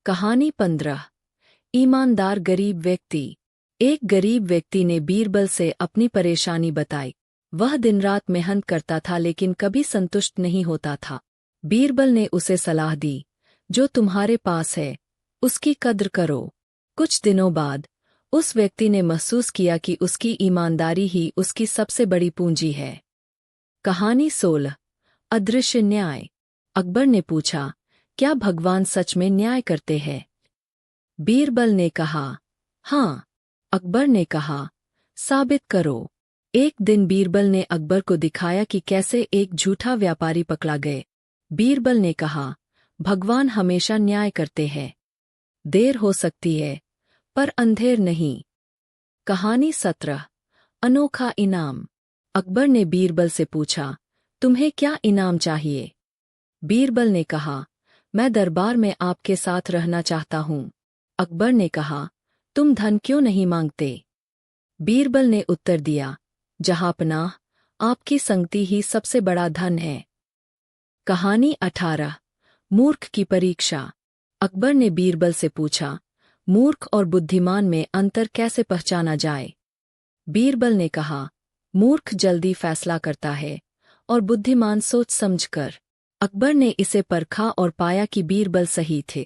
कहानी 15। ईमानदार गरीब व्यक्ति। एक गरीब व्यक्ति ने बीरबल से अपनी परेशानी बताई। वह दिन रात मेहनत करता था लेकिन कभी संतुष्ट नहीं होता था। बीरबल ने उसे सलाह दी, जो तुम्हारे पास है उसकी कद्र करो। कुछ दिनों बाद उस व्यक्ति ने महसूस किया कि उसकी ईमानदारी ही उसकी सबसे बड़ी पूंजी है। कहानी 16। अदृश्य न्याय। अकबर ने पूछा, क्या भगवान सच में न्याय करते हैं? बीरबल ने कहा, हाँ। अकबर ने कहा, साबित करो। एक दिन बीरबल ने अकबर को दिखाया कि कैसे एक झूठा व्यापारी पकड़ा गए। बीरबल ने कहा, भगवान हमेशा न्याय करते हैं। देर हो सकती है पर अंधेर नहीं। कहानी 17। अनोखा इनाम। अकबर ने बीरबल से पूछा, तुम्हें क्या इनाम चाहिए? बीरबल ने कहा, मैं दरबार में आपके साथ रहना चाहता हूँ। अकबर ने कहा, तुम धन क्यों नहीं मांगते? बीरबल ने उत्तर दिया, जहाँपनाह, आपकी संगति ही सबसे बड़ा धन है। कहानी 18। मूर्ख की परीक्षा। अकबर ने बीरबल से पूछा, मूर्ख और बुद्धिमान में अंतर कैसे पहचाना जाए? बीरबल ने कहा, मूर्ख जल्दी फैसला करता है और बुद्धिमान सोच समझकर। अकबर ने इसे परखा और पाया कि बीरबल सही थे।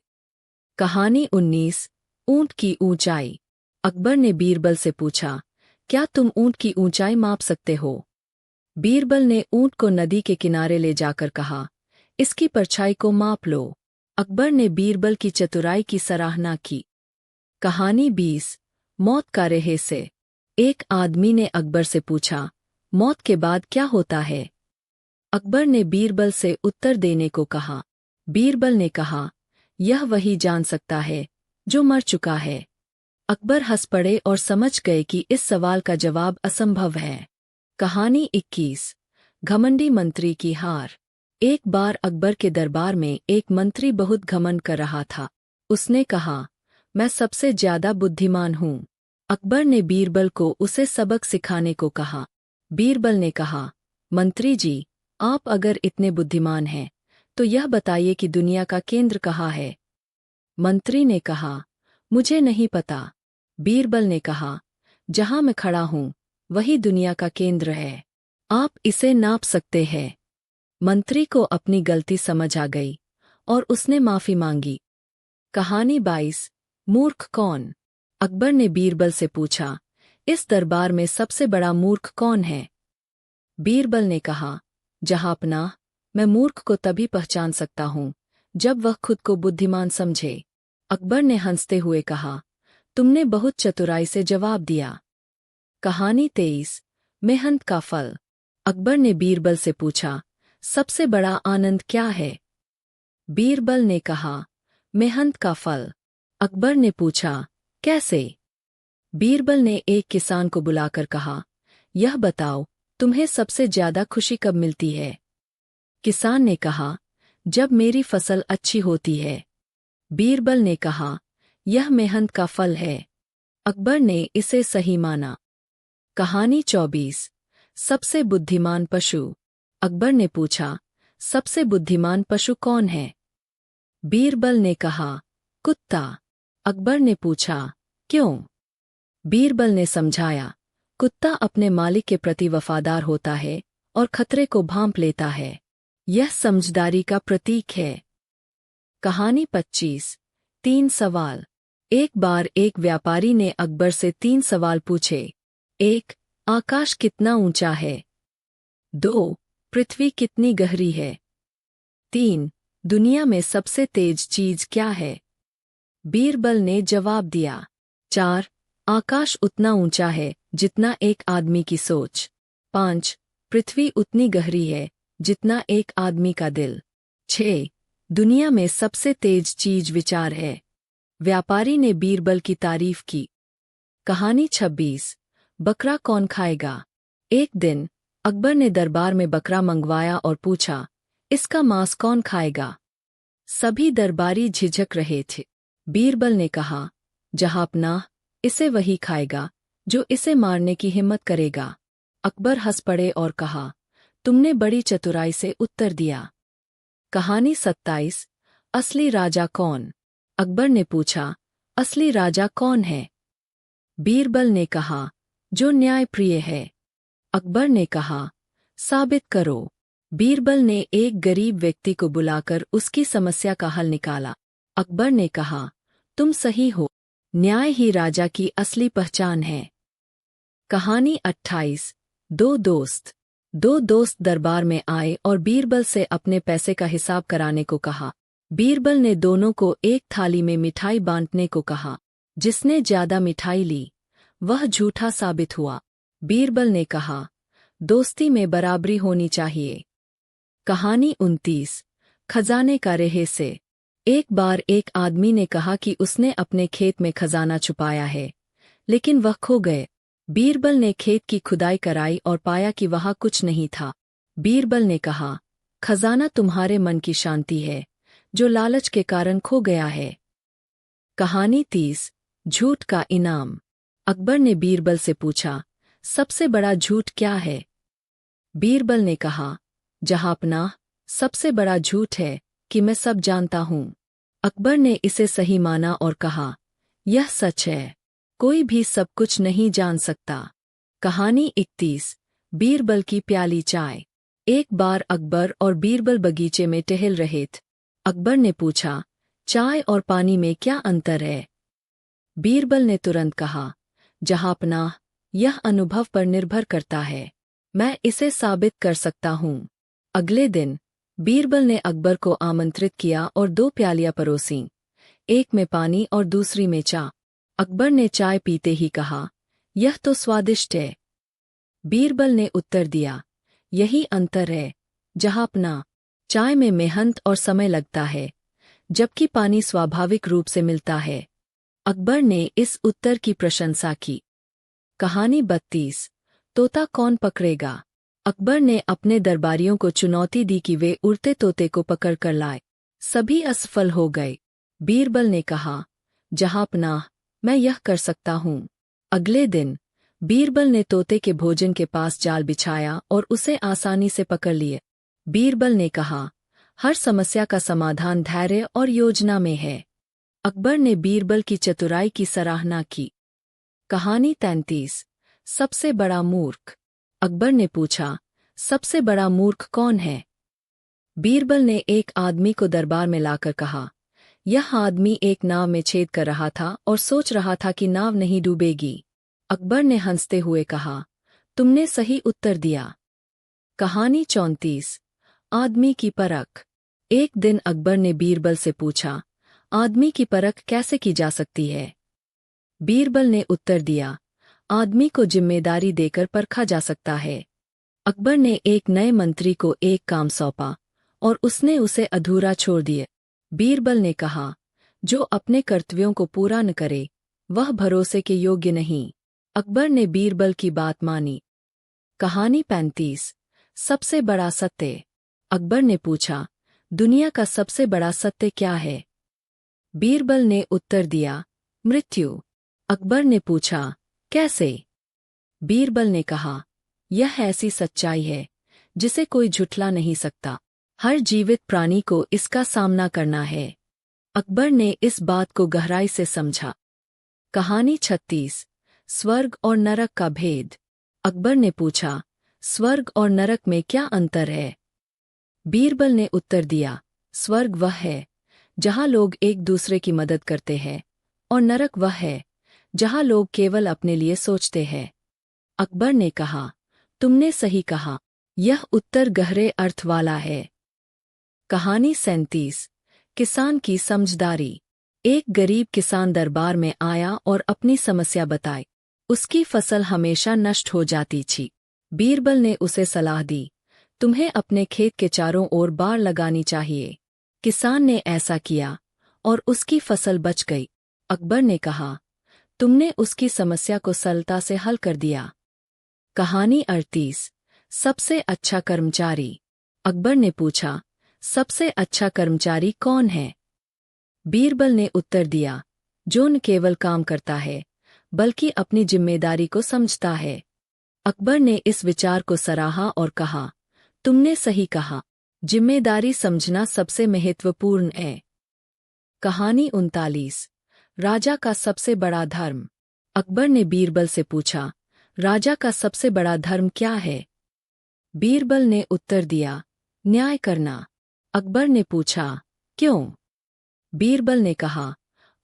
कहानी 19। ऊंट की ऊंचाई। अकबर ने बीरबल से पूछा, क्या तुम ऊंट की ऊंचाई माप सकते हो? बीरबल ने ऊंट को नदी के किनारे ले जाकर कहा, इसकी परछाई को माप लो। अकबर ने बीरबल की चतुराई की सराहना की। कहानी 20। मौत का रहस्य। एक आदमी ने अकबर से पूछा, मौत के बाद क्या होता है? अकबर ने बीरबल से उत्तर देने को कहा। बीरबल ने कहा, यह वही जान सकता है जो मर चुका है। अकबर हंस पड़े और समझ गए कि इस सवाल का जवाब असंभव है। कहानी 21। घमंडी मंत्री की हार। एक बार अकबर के दरबार में एक मंत्री बहुत घमंड कर रहा था। उसने कहा, मैं सबसे ज्यादा बुद्धिमान हूँ। अकबर ने बीरबल को उसे सबक सिखाने को कहा। बीरबल ने कहा, मंत्री जी, आप अगर इतने बुद्धिमान हैं तो यह बताइए कि दुनिया का केंद्र कहाँ है? मंत्री ने कहा, मुझे नहीं पता। बीरबल ने कहा, जहां मैं खड़ा हूं वही दुनिया का केंद्र है। आप इसे नाप सकते हैं। मंत्री को अपनी गलती समझ आ गई और उसने माफी मांगी। कहानी 22 मूर्ख कौन? अकबर ने बीरबल से पूछा, इस दरबार में सबसे बड़ा मूर्ख कौन है? बीरबल ने कहा, जहांपनाह, मैं मूर्ख को तभी पहचान सकता हूँ जब वह खुद को बुद्धिमान समझे। अकबर ने हंसते हुए कहा, तुमने बहुत चतुराई से जवाब दिया। कहानी 23 मेहनत का फल। अकबर ने बीरबल से पूछा, सबसे बड़ा आनंद क्या है? बीरबल ने कहा, मेहनत का फल। अकबर ने पूछा, कैसे? बीरबल ने एक किसान को बुलाकर कहा, यह बताओ, तुम्हें सबसे ज्यादा खुशी कब मिलती है? किसान ने कहा, जब मेरी फसल अच्छी होती है। बीरबल ने कहा, यह मेहनत का फल है। अकबर ने इसे सही माना। कहानी 24 सबसे बुद्धिमान पशु। अकबर ने पूछा, सबसे बुद्धिमान पशु कौन है? बीरबल ने कहा, कुत्ता। अकबर ने पूछा, क्यों? बीरबल ने समझाया, कुत्ता अपने मालिक के प्रति वफादार होता है और खतरे को भांप लेता है। यह समझदारी का प्रतीक है। कहानी 25 3 सवाल। एक बार एक व्यापारी ने अकबर से 3 सवाल पूछे। 1. आकाश कितना ऊंचा है? 2. पृथ्वी कितनी गहरी है? 3. दुनिया में सबसे तेज चीज क्या है? बीरबल ने जवाब दिया, 4. आकाश उतना ऊंचा है जितना एक आदमी की सोच। 5. पृथ्वी उतनी गहरी है जितना एक आदमी का दिल। 6. दुनिया में सबसे तेज चीज विचार है। व्यापारी ने बीरबल की तारीफ की। कहानी 26 बकरा कौन खाएगा? एक दिन अकबर ने दरबार में बकरा मंगवाया और पूछा, इसका मांस कौन खाएगा? सभी दरबारी झिझक रहे थे। बीरबल ने कहा, जहांपनाह, इसे वही खाएगा जो इसे मारने की हिम्मत करेगा। अकबर हंस पड़े और कहा, तुमने बड़ी चतुराई से उत्तर दिया। कहानी 27 असली राजा कौन? अकबर ने पूछा, असली राजा कौन है? बीरबल ने कहा, जो न्यायप्रिय है। अकबर ने कहा, साबित करो। बीरबल ने एक गरीब व्यक्ति को बुलाकर उसकी समस्या का हल निकाला। अकबर ने कहा, तुम सही हो, न्याय ही राजा की असली पहचान है। कहानी 28 दो दोस्त दरबार में आए और बीरबल से अपने पैसे का हिसाब कराने को कहा। बीरबल ने दोनों को एक थाली में मिठाई बांटने को कहा। जिसने ज्यादा मिठाई ली वह झूठा साबित हुआ। बीरबल ने कहा, दोस्ती में बराबरी होनी चाहिए। कहानी 29 खजाने का रहस्य। एक बार एक आदमी ने कहा कि उसने अपने खेत में खजाना छुपाया है, लेकिन वह खो गए। बीरबल ने खेत की खुदाई कराई और पाया कि वहां कुछ नहीं था। बीरबल ने कहा, खजाना तुम्हारे मन की शांति है, जो लालच के कारण खो गया है। कहानी 30 झूठ का इनाम। अकबर ने बीरबल से पूछा, सबसे बड़ा झूठ क्या है? बीरबल ने कहा, जहांपनाह, सबसे बड़ा झूठ है कि मैं सब जानता हूँ। अकबर ने इसे सही माना और कहा, यह सच है, कोई भी सब कुछ नहीं जान सकता। कहानी 31 बीरबल की प्याली चाय। एक बार अकबर और बीरबल बगीचे में टहल रहे थे। अकबर ने पूछा, चाय और पानी में क्या अंतर है? बीरबल ने तुरंत कहा, जहांपनाह, यह अनुभव पर निर्भर करता है, मैं इसे साबित कर सकता हूँ। अगले दिन बीरबल ने अकबर को आमंत्रित किया और 2 प्यालियां परोसीं, एक में पानी और दूसरी में चाय। अकबर ने चाय पीते ही कहा, यह तो स्वादिष्ट है। बीरबल ने उत्तर दिया, यही अंतर है, जहांपनाह, चाय में मेहनत और समय लगता है, जबकि पानी स्वाभाविक रूप से मिलता है। अकबर ने इस उत्तर की प्रशंसा की। कहानी 32 तोता कौन पकड़ेगा? अकबर ने अपने दरबारियों को चुनौती दी कि वे उड़ते तोते को पकड़ कर लाए। सभी असफल हो गए। बीरबल ने कहा, जहांपनाह, मैं यह कर सकता हूँ। अगले दिन बीरबल ने तोते के भोजन के पास जाल बिछाया और उसे आसानी से पकड़ लिए। बीरबल ने कहा, हर समस्या का समाधान धैर्य और योजना में है। अकबर ने बीरबल की चतुराई की सराहना की। कहानी 33 सबसे बड़ा मूर्ख। अकबर ने पूछा, सबसे बड़ा मूर्ख कौन है? बीरबल ने एक आदमी को दरबार में लाकर कहा। यह आदमी एक नाव में छेद कर रहा था और सोच रहा था कि नाव नहीं डूबेगी। अकबर ने हंसते हुए कहा, तुमने सही उत्तर दिया। कहानी 34 आदमी की परख। एक दिन अकबर ने बीरबल से पूछा, आदमी की परख कैसे की जा सकती है? बीरबल ने उत्तर दिया, आदमी को जिम्मेदारी देकर परखा जा सकता है। अकबर ने एक नए मंत्री को एक काम सौंपा और उसने उसे अधूरा छोड़ दिया। बीरबल ने कहा, जो अपने कर्तव्यों को पूरा न करे वह भरोसे के योग्य नहीं। अकबर ने बीरबल की बात मानी। कहानी 35 सबसे बड़ा सत्य। अकबर ने पूछा, दुनिया का सबसे बड़ा सत्य क्या है? बीरबल ने उत्तर दिया, मृत्यु। अकबर ने पूछा, कैसे? बीरबल ने कहा, यह ऐसी सच्चाई है जिसे कोई झुठला नहीं सकता। हर जीवित प्राणी को इसका सामना करना है। अकबर ने इस बात को गहराई से समझा। कहानी 36 स्वर्ग और नरक का भेद। अकबर ने पूछा, स्वर्ग और नरक में क्या अंतर है? बीरबल ने उत्तर दिया, स्वर्ग वह है जहाँ लोग एक दूसरे की मदद करते हैं और नरक वह है जहाँ लोग केवल अपने लिए सोचते हैं। अकबर ने कहा, तुमने सही कहा, यह उत्तर गहरे अर्थ वाला है। कहानी 37 किसान की समझदारी। एक गरीब किसान दरबार में आया और अपनी समस्या बताई। उसकी फसल हमेशा नष्ट हो जाती थी। बीरबल ने उसे सलाह दी, तुम्हें अपने खेत के चारों ओर बाड़ लगानी चाहिए। किसान ने ऐसा किया और उसकी फसल बच गई। अकबर ने कहा, तुमने उसकी समस्या को सरलता से हल कर दिया। कहानी 38 सबसे अच्छा कर्मचारी। अकबर ने पूछा, सबसे अच्छा कर्मचारी कौन है? बीरबल ने उत्तर दिया, जो न केवल काम करता है बल्कि अपनी जिम्मेदारी को समझता है। अकबर ने इस विचार को सराहा और कहा, तुमने सही कहा, जिम्मेदारी समझना सबसे महत्वपूर्ण है। कहानी 39 राजा का सबसे बड़ा धर्म। अकबर ने बीरबल से पूछा, राजा का सबसे बड़ा धर्म क्या है? बीरबल ने उत्तर दिया, न्याय करना। अकबर ने पूछा, क्यों? बीरबल ने कहा,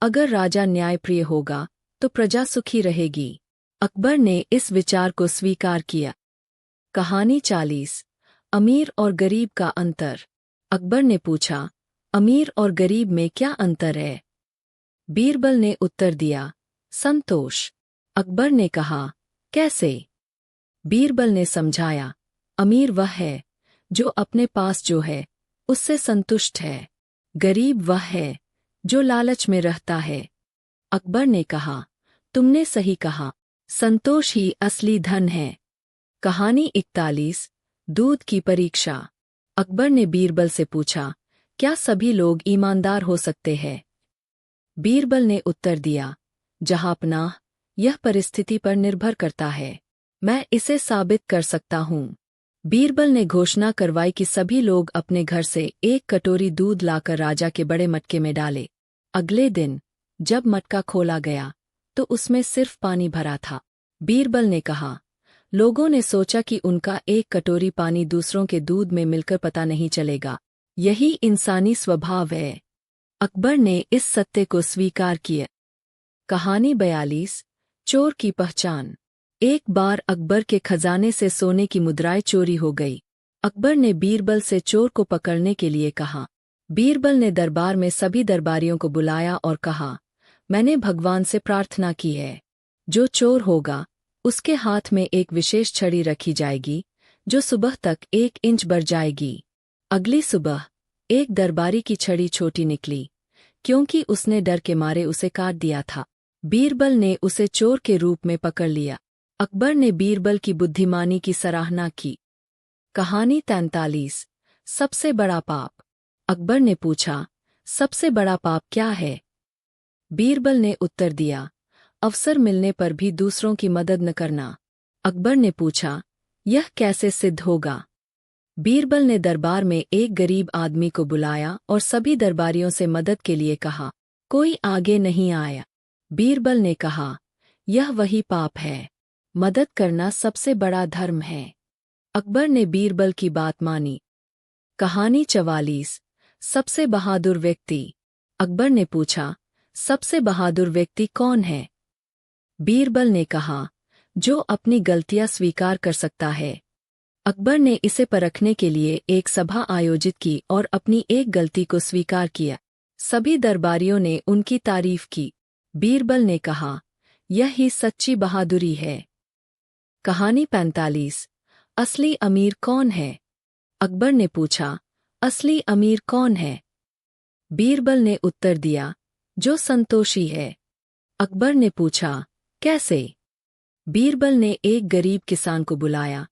अगर राजा न्यायप्रिय होगा तो प्रजा सुखी रहेगी। अकबर ने इस विचार को स्वीकार किया। कहानी 40 अमीर और गरीब का अंतर। अकबर ने पूछा, अमीर और गरीब में क्या अंतर है? बीरबल ने उत्तर दिया, संतोष। अकबर ने कहा, कैसे? बीरबल ने समझाया, अमीर वह है जो अपने पास जो है उससे संतुष्ट है। गरीब वह है जो लालच में रहता है। अकबर ने कहा, तुमने सही कहा, संतोष ही असली धन है। कहानी 41 दूध की परीक्षा। अकबर ने बीरबल से पूछा, क्या सभी लोग ईमानदार हो सकते हैं? बीरबल ने उत्तर दिया, जहांपनाह, यह परिस्थिति पर निर्भर करता है। मैं इसे साबित कर सकता हूँ। बीरबल ने घोषणा करवाई कि सभी लोग अपने घर से एक कटोरी दूध लाकर राजा के बड़े मटके में डाले। अगले दिन जब मटका खोला गया तो उसमें सिर्फ पानी भरा था। बीरबल ने कहा, लोगों ने सोचा कि उनका एक कटोरी पानी दूसरों के दूध में मिलकर पता नहीं चलेगा। यही इंसानी स्वभाव है। अकबर ने इस सत्य को स्वीकार किया। कहानी 42 चोर की पहचान। एक बार अकबर के खजाने से सोने की मुद्राएं चोरी हो गई। अकबर ने बीरबल से चोर को पकड़ने के लिए कहा। बीरबल ने दरबार में सभी दरबारियों को बुलाया और कहा, मैंने भगवान से प्रार्थना की है, जो चोर होगा उसके हाथ में एक विशेष छड़ी रखी जाएगी जो सुबह तक 1 इंच बढ़ जाएगी। अगली सुबह एक दरबारी की छड़ी छोटी निकली क्योंकि उसने डर के मारे उसे काट दिया था। बीरबल ने उसे चोर के रूप में पकड़ लिया। अकबर ने बीरबल की बुद्धिमानी की सराहना की। कहानी 43 सबसे बड़ा पाप। अकबर ने पूछा, सबसे बड़ा पाप क्या है? बीरबल ने उत्तर दिया, अवसर मिलने पर भी दूसरों की मदद न करना। अकबर ने पूछा, यह कैसे सिद्ध होगा? बीरबल ने दरबार में एक गरीब आदमी को बुलाया और सभी दरबारियों से मदद के लिए कहा। कोई आगे नहीं आया। बीरबल ने कहा, यह वही पाप है। मदद करना सबसे बड़ा धर्म है। अकबर ने बीरबल की बात मानी। कहानी 44। सबसे बहादुर व्यक्ति। अकबर ने पूछा, सबसे बहादुर व्यक्ति कौन है? बीरबल ने कहा, जो अपनी गलतियां स्वीकार कर सकता है। अकबर ने इसे परखने के लिए एक सभा आयोजित की और अपनी एक गलती को स्वीकार किया। सभी दरबारियों ने उनकी तारीफ की। बीरबल ने कहा, यह ही सच्ची बहादुरी है। कहानी 45। असली अमीर कौन है? अकबर ने पूछा, असली अमीर कौन है? बीरबल ने उत्तर दिया, जो संतोषी है। अकबर ने पूछा, कैसे? बीरबल ने एक गरीब किसान को बुलाया,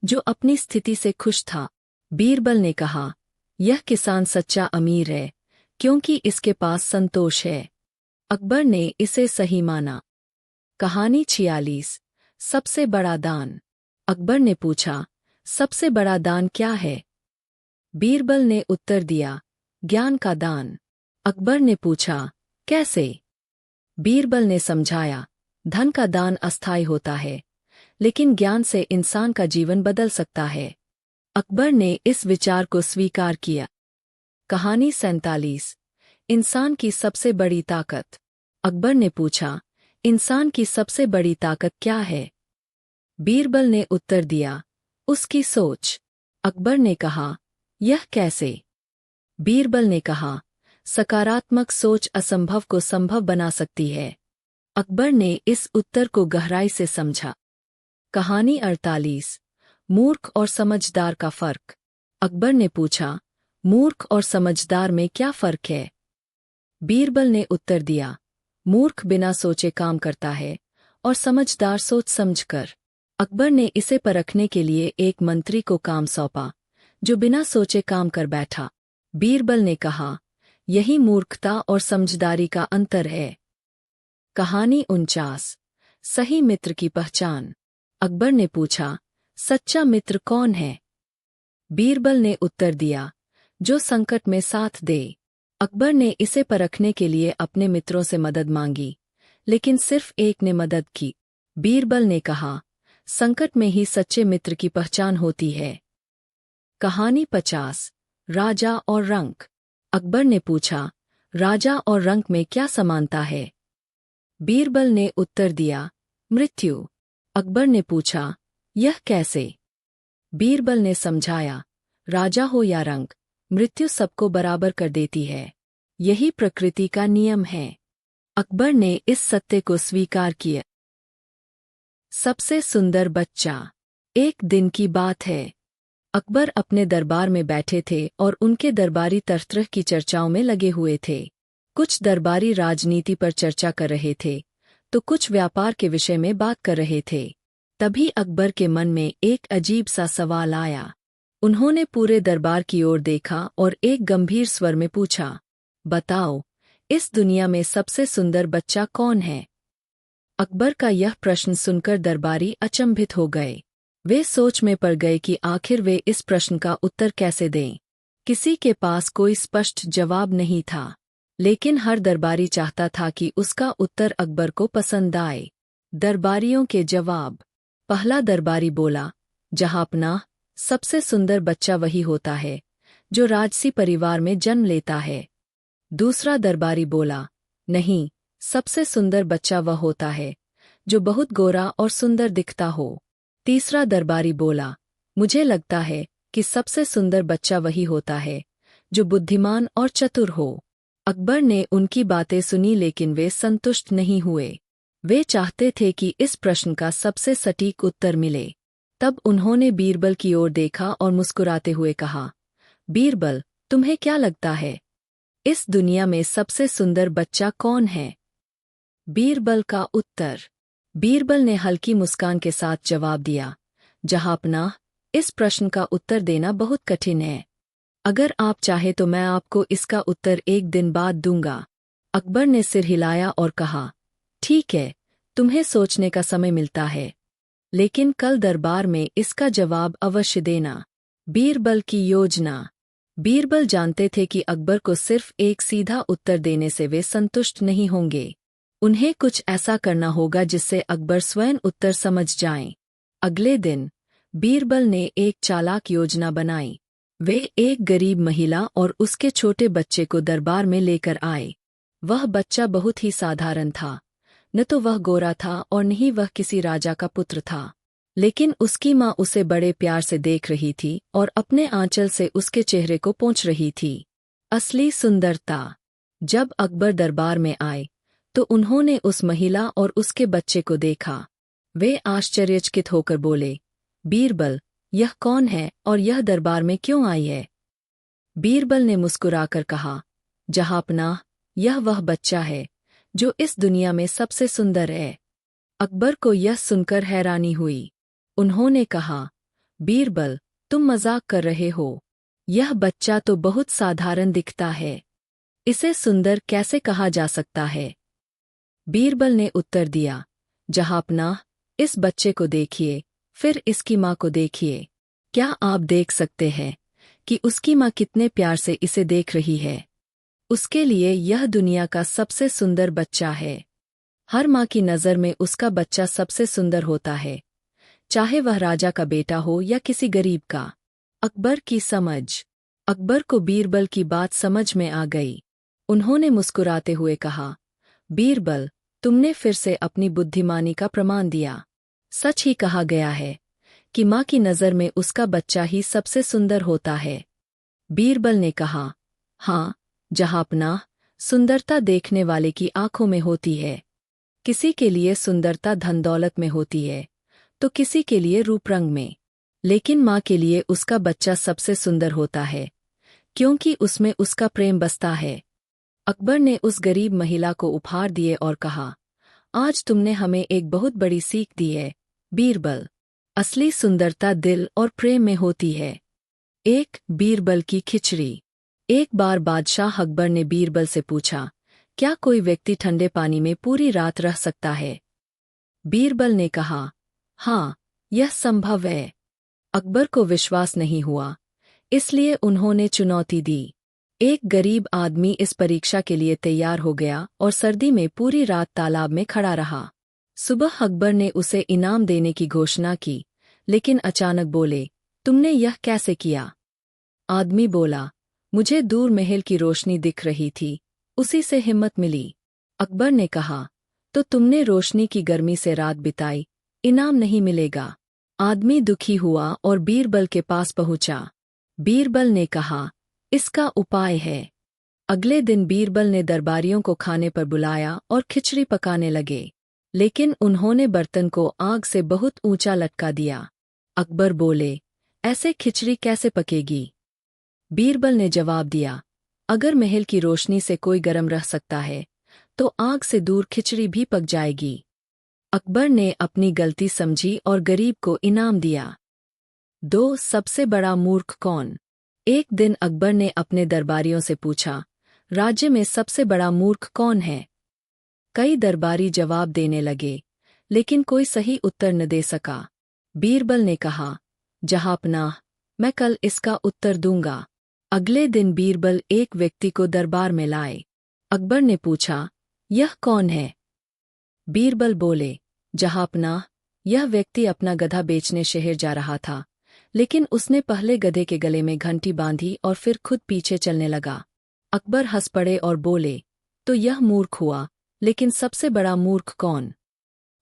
जो अपनी स्थिति से खुश था। बीरबल ने कहा, यह किसान सच्चा अमीर है, क्योंकि इसके पास संतोष है। अकबर ने इसे सही माना। कहानी 46। सबसे बड़ा दान। अकबर ने पूछा, सबसे बड़ा दान क्या है? बीरबल ने उत्तर दिया, ज्ञान का दान। अकबर ने पूछा, कैसे? बीरबल ने समझाया, धन का दान अस्थायी होता है, लेकिन ज्ञान से इंसान का जीवन बदल सकता है। अकबर ने इस विचार को स्वीकार किया। कहानी 47। इंसान की सबसे बड़ी ताकत। अकबर ने पूछा, इंसान की सबसे बड़ी ताकत क्या है? बीरबल ने उत्तर दिया, उसकी सोच। अकबर ने कहा, यह कैसे? बीरबल ने कहा, सकारात्मक सोच असंभव को संभव बना सकती है। अकबर ने इस उत्तर को गहराई से समझा। कहानी 48। मूर्ख और समझदार का फर्क। अकबर ने पूछा, मूर्ख और समझदार में क्या फर्क है? बीरबल ने उत्तर दिया, मूर्ख बिना सोचे काम करता है और समझदार सोच समझकर। अकबर ने इसे परखने के लिए एक मंत्री को काम सौंपा, जो बिना सोचे काम कर बैठा। बीरबल ने कहा, यही मूर्खता और समझदारी का अंतर है। कहानी 49। सही मित्र की पहचान। अकबर ने पूछा, सच्चा मित्र कौन है? बीरबल ने उत्तर दिया, जो संकट में साथ दे। अकबर ने इसे परखने के लिए अपने मित्रों से मदद मांगी, लेकिन सिर्फ एक ने मदद की। बीरबल ने कहा, संकट में ही सच्चे मित्र की पहचान होती है। कहानी 50। राजा और रंक। अकबर ने पूछा, राजा और रंक में क्या समानता है? बीरबल ने उत्तर दिया, मृत्यु। अकबर ने पूछा, यह कैसे? बीरबल ने समझाया, राजा हो या रंक, मृत्यु सबको बराबर कर देती है। यही प्रकृति का नियम है। अकबर ने इस सत्य को स्वीकार किया। सबसे सुंदर बच्चा। एक दिन की बात है। अकबर अपने दरबार में बैठे थे और उनके दरबारी तरह की चर्चाओं में लगे हुए थे। कुछ दरबारी राजनीति पर चर्चा कर रहे थे, तो कुछ व्यापार के विषय में बात कर रहे थे। तभी अकबर के मन में एक अजीब सा सवाल आया। उन्होंने पूरे दरबार की ओर देखा और एक गंभीर स्वर में पूछा, बताओ, इस दुनिया में सबसे सुंदर बच्चा कौन है? अकबर का यह प्रश्न सुनकर दरबारी अचंभित हो गए। वे सोच में पड़ गए कि आखिर वे इस प्रश्न का उत्तर कैसे दें। किसी के पास कोई स्पष्ट जवाब नहीं था, लेकिन हर दरबारी चाहता था कि उसका उत्तर अकबर को पसंद आए। दरबारियों के जवाब। पहला दरबारी बोला, जहांपनाह, सबसे सुंदर बच्चा वही होता है जो राजसी परिवार में जन्म लेता है। दूसरा दरबारी बोला, नहीं, सबसे सुंदर बच्चा वह होता है जो बहुत गोरा और सुंदर दिखता हो। तीसरा दरबारी बोला, मुझे लगता है कि सबसे सुंदर बच्चा वही होता है जो बुद्धिमान और चतुर हो। अकबर ने उनकी बातें सुनी, लेकिन वे संतुष्ट नहीं हुए। वे चाहते थे कि इस प्रश्न का सबसे सटीक उत्तर मिले। तब उन्होंने बीरबल की ओर देखा और मुस्कुराते हुए कहा, बीरबल, तुम्हें क्या लगता है, इस दुनिया में सबसे सुंदर बच्चा कौन है? बीरबल का उत्तर। बीरबल ने हल्की मुस्कान के साथ जवाब दिया, जहांपनाह, इस प्रश्न का उत्तर देना बहुत कठिन है। अगर आप चाहे तो मैं आपको इसका उत्तर एक दिन बाद दूंगा। अकबर ने सिर हिलाया और कहा, ठीक है, तुम्हें सोचने का समय मिलता है, लेकिन कल दरबार में इसका जवाब अवश्य देना। बीरबल की योजना। बीरबल जानते थे कि अकबर को सिर्फ एक सीधा उत्तर देने से वे संतुष्ट नहीं होंगे। उन्हें कुछ ऐसा करना होगा जिससे अकबर स्वयं उत्तर समझ जाएं। अगले दिन बीरबल ने एक चालाक योजना बनाई। वे एक गरीब महिला और उसके छोटे बच्चे को दरबार में लेकर आए। वह बच्चा बहुत ही साधारण था। न तो वह गोरा था और न ही वह किसी राजा का पुत्र था। लेकिन उसकी माँ उसे बड़े प्यार से देख रही थी और अपने आंचल से उसके चेहरे को पोंछ रही थी। असली सुंदरता। जब अकबर दरबार में आए तो उन्होंने उस महिला और उसके बच्चे को देखा। वे आश्चर्यचकित होकर बोले, बीरबल, यह कौन है और यह दरबार में क्यों आई है? बीरबल ने मुस्कुराकर कहा, जहांपनाह, यह वह बच्चा है जो इस दुनिया में सबसे सुंदर है। अकबर को यह सुनकर हैरानी हुई। उन्होंने कहा, बीरबल, तुम मजाक कर रहे हो। यह बच्चा तो बहुत साधारण दिखता है। इसे सुंदर कैसे कहा जा सकता है? बीरबल ने उत्तर दिया, जहांपनाह, इस बच्चे को देखिए, फिर इसकी माँ को देखिए। क्या आप देख सकते हैं कि उसकी माँ कितने प्यार से इसे देख रही है? उसके लिए यह दुनिया का सबसे सुंदर बच्चा है। हर माँ की नज़र में उसका बच्चा सबसे सुंदर होता है, चाहे वह राजा का बेटा हो या किसी गरीब का। अकबर की समझ। अकबर को बीरबल की बात समझ में आ गई। उन्होंने मुस्कुराते हुए कहा, बीरबल, तुमने फिर से अपनी बुद्धिमानी का प्रमाण दिया। सच ही कहा गया है कि माँ की नज़र में उसका बच्चा ही सबसे सुंदर होता है। बीरबल ने कहा, हाँ, जहांपनाह, सुंदरता देखने वाले की आंखों में होती है। किसी के लिए सुंदरता धन दौलत में होती है, तो किसी के लिए रूप रंग में। लेकिन माँ के लिए उसका बच्चा सबसे सुंदर होता है, क्योंकि उसमें उसका प्रेम बसता है। अकबर ने उस गरीब महिला को उपहार दिए और कहा, आज तुमने हमें एक बहुत बड़ी सीख दी है, बीरबल। असली सुंदरता दिल और प्रेम में होती है। एक बीरबल की खिचड़ी। एक बार बादशाह अकबर ने बीरबल से पूछा, क्या कोई व्यक्ति ठंडे पानी में पूरी रात रह सकता है? बीरबल ने कहा, हाँ, यह संभव है। अकबर को विश्वास नहीं हुआ, इसलिए उन्होंने चुनौती दी। एक गरीब आदमी इस परीक्षा के लिए तैयार हो गया और सर्दी में पूरी रात तालाब में खड़ा रहा। सुबह अकबर ने उसे इनाम देने की घोषणा की, लेकिन अचानक बोले, तुमने यह कैसे किया? आदमी बोला, मुझे दूर महल की रोशनी दिख रही थी, उसी से हिम्मत मिली। अकबर ने कहा, तो तुमने रोशनी की गर्मी से रात बिताई, इनाम नहीं मिलेगा। आदमी दुखी हुआ और बीरबल के पास पहुंचा। बीरबल ने कहा, इसका उपाय है। अगले दिन बीरबल ने दरबारियों को खाने पर बुलाया और खिचड़ी पकाने लगे, लेकिन उन्होंने बर्तन को आग से बहुत ऊंचा लटका दिया। अकबर बोले, ऐसे खिचड़ी कैसे पकेगी? बीरबल ने जवाब दिया, अगर महल की रोशनी से कोई गर्म रह सकता है, तो आग से दूर खिचड़ी भी पक जाएगी। अकबर ने अपनी गलती समझी और गरीब को इनाम दिया। 2. सबसे बड़ा मूर्ख कौन? एक दिन अकबर ने अपने दरबारियों से पूछा, राज्य में सबसे बड़ा मूर्ख कौन है? कई दरबारी जवाब देने लगे, लेकिन कोई सही उत्तर न दे सका। बीरबल ने कहा, जहांपनाह, मैं कल इसका उत्तर दूंगा। अगले दिन बीरबल एक व्यक्ति को दरबार में लाए। अकबर ने पूछा, यह कौन है? बीरबल बोले, जहांपनाह, यह व्यक्ति अपना गधा बेचने शहर जा रहा था, लेकिन उसने पहले गधे के गले में घंटी बांधी और फिर खुद पीछे चलने लगा। अकबर हंस पड़े और बोले, तो यह मूर्ख हुआ, लेकिन सबसे बड़ा मूर्ख कौन?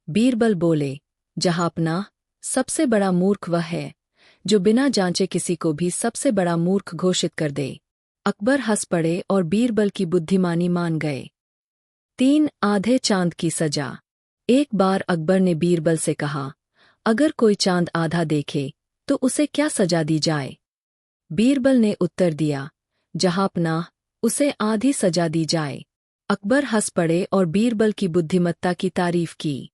बीरबल बोले, जहांपनाह, सबसे बड़ा मूर्ख वह है जो बिना जांचे किसी को भी सबसे बड़ा मूर्ख घोषित कर दे। अकबर हंस पड़े और बीरबल की बुद्धिमानी मान गए। 3. आधे चांद की सजा। एक बार अकबर ने बीरबल से कहा, अगर कोई चांद आधा देखे तो उसे क्या सजा दी जाए? बीरबल ने उत्तर दिया, जहांपनाह, उसे आधी सजा दी जाए। अकबर हंस पड़े और बीरबल की बुद्धिमत्ता की तारीफ की।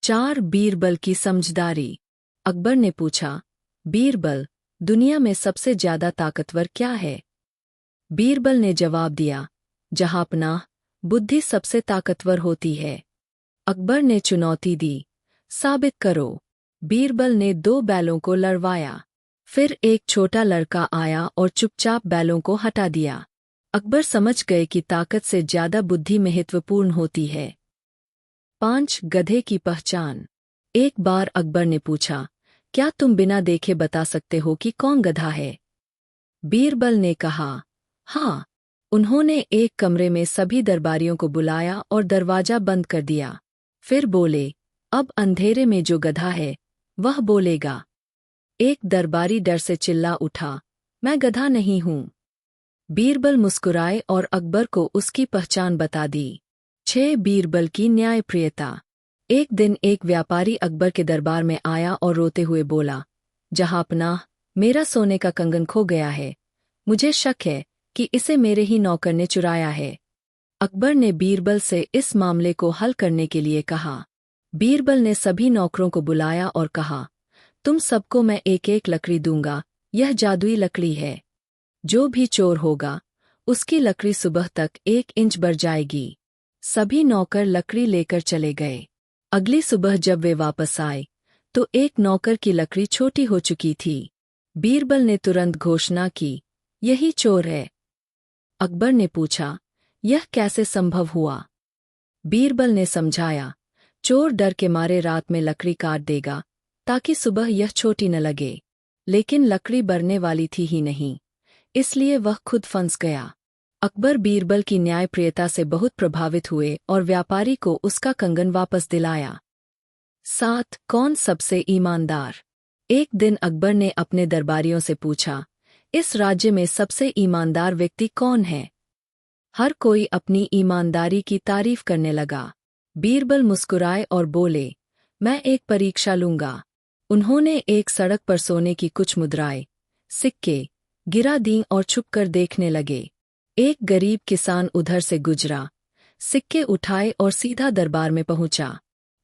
4. बीरबल की समझदारी। अकबर ने पूछा, बीरबल, दुनिया में सबसे ज्यादा ताकतवर क्या है? बीरबल ने जवाब दिया, जहांपनाह, बुद्धि सबसे ताकतवर होती है। अकबर ने चुनौती दी, साबित करो। बीरबल ने 2 बैलों को लड़वाया। फिर एक छोटा लड़का आया और चुपचाप बैलों को हटा दिया। अकबर समझ गए कि ताकत से ज्यादा बुद्धि महत्वपूर्ण होती है। 5. गधे की पहचान। एक बार अकबर ने पूछा, क्या तुम बिना देखे बता सकते हो कि कौन गधा है? बीरबल ने कहा, हाँ। उन्होंने एक कमरे में सभी दरबारियों को बुलाया और दरवाजा बंद कर दिया। फिर बोले, अब अंधेरे में जो गधा है वह बोलेगा। एक दरबारी डर से चिल्ला उठा, मैं गधा नहीं हूं। बीरबल मुस्कुराए और अकबर को उसकी पहचान बता दी। 6 बीरबल की न्यायप्रियता। एक दिन एक व्यापारी अकबर के दरबार में आया और रोते हुए बोला, जहांपनाह, मेरा सोने का कंगन खो गया है। मुझे शक है कि इसे मेरे ही नौकर ने चुराया है। अकबर ने बीरबल से इस मामले को हल करने के लिए कहा। बीरबल ने सभी नौकरों को बुलाया और कहा, तुम सबको मैं एक एक लकड़ी दूंगा, यह जादुई लकड़ी है। जो भी चोर होगा उसकी लकड़ी सुबह तक 1 इंच बढ़ जाएगी। सभी नौकर लकड़ी लेकर चले गए। अगली सुबह जब वे वापस आए तो एक नौकर की लकड़ी छोटी हो चुकी थी। बीरबल ने तुरंत घोषणा की, यही चोर है। अकबर ने पूछा, यह कैसे संभव हुआ? बीरबल ने समझाया, चोर डर के मारे रात में लकड़ी काट देगा ताकि सुबह यह छोटी न लगे। लेकिन लकड़ी बढ़ने वाली थी ही नहीं, इसलिए वह खुद फंस गया। अकबर बीरबल की न्यायप्रियता से बहुत प्रभावित हुए और व्यापारी को उसका कंगन वापस दिलाया। 7 कौन सबसे ईमानदार? एक दिन अकबर ने अपने दरबारियों से पूछा, इस राज्य में सबसे ईमानदार व्यक्ति कौन है? हर कोई अपनी ईमानदारी की तारीफ करने लगा। बीरबल मुस्कुराए और बोले, मैं एक परीक्षा लूंगा। उन्होंने एक सड़क पर सोने की कुछ मुद्राएं, सिक्के गिरा दीं और छुपकर देखने लगे। एक गरीब किसान उधर से गुजरा, सिक्के उठाए और सीधा दरबार में पहुंचा।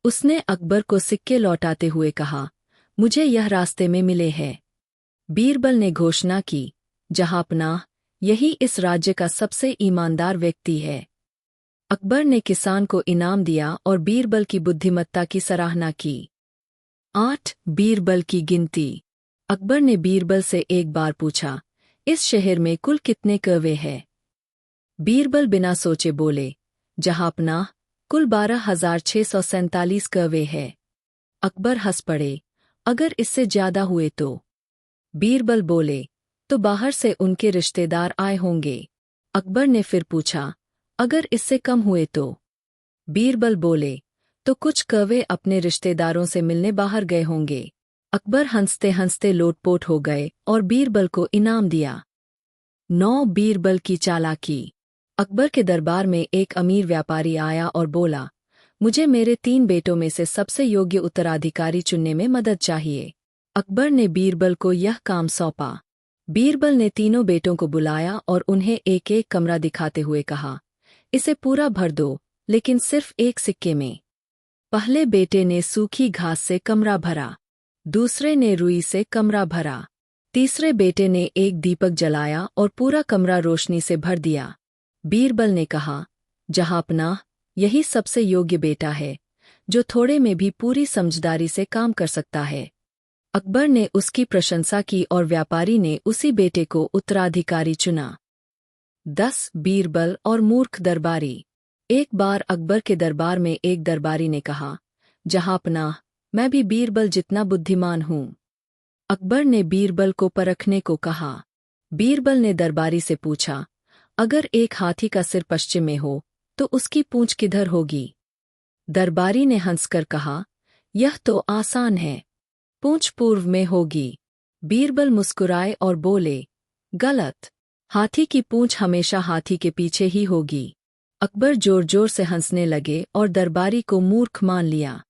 उसने अकबर को सिक्के लौटाते हुए कहा, मुझे यह रास्ते में मिले हैं। बीरबल ने घोषणा की, जहांपनाह, यही इस राज्य का ईमानदार ईमानदार व्यक्ति है। अकबर ने किसान को इनाम दिया और बीरबल की बुद्धिमत्ता की सराहना की। 8 बीरबल की गिनती। अकबर ने बीरबल से एक बार पूछा, इस शहर में कुल कितने कौवे हैं? बीरबल बिना सोचे बोले, जहांपनाह, कुल 12,647 कौवे हैं। अकबर हंस पड़े, अगर इससे ज्यादा हुए तो? बीरबल बोले, तो बाहर से उनके रिश्तेदार आए होंगे। अकबर ने फिर पूछा, अगर इससे कम हुए तो? बीरबल बोले, तो कुछ कौवे अपने रिश्तेदारों से मिलने बाहर गए होंगे। अकबर हंसते हंसते लोटपोट हो गए और बीरबल को इनाम दिया। 9 बीरबल की चालाकी। अकबर के दरबार में एक अमीर व्यापारी आया और बोला, मुझे मेरे 3 बेटों में से सबसे योग्य उत्तराधिकारी चुनने में मदद चाहिए। अकबर ने बीरबल को यह काम सौंपा। बीरबल ने तीनों बेटों को बुलाया और उन्हें एक एक कमरा दिखाते हुए कहा, इसे पूरा भर दो, लेकिन सिर्फ एक सिक्के में। पहले बेटे ने सूखी घास से कमरा भरा, दूसरे ने रुई से कमरा भरा, तीसरे बेटे ने एक दीपक जलाया और पूरा कमरा रोशनी से भर दिया। बीरबल ने कहा, जहांपनाह, यही सबसे योग्य बेटा है, जो थोड़े में भी पूरी समझदारी से काम कर सकता है। अकबर ने उसकी प्रशंसा की और व्यापारी ने उसी बेटे को उत्तराधिकारी चुना। 10 बीरबल और मूर्ख दरबारी। एक बार अकबर के दरबार में एक दरबारी ने कहा, जहांपनाह, मैं भी बीरबल जितना बुद्धिमान हूँ। अकबर ने बीरबल को परखने को कहा। बीरबल ने दरबारी से पूछा, अगर एक हाथी का सिर पश्चिम में हो तो उसकी पूंछ किधर होगी? दरबारी ने हंसकर कहा, यह तो आसान है, पूंछ पूर्व में होगी। बीरबल मुस्कुराए और बोले, गलत, हाथी की पूंछ हमेशा हाथी के पीछे ही होगी। अकबर जोर जोर से हंसने लगे और दरबारी को मूर्ख मान लिया।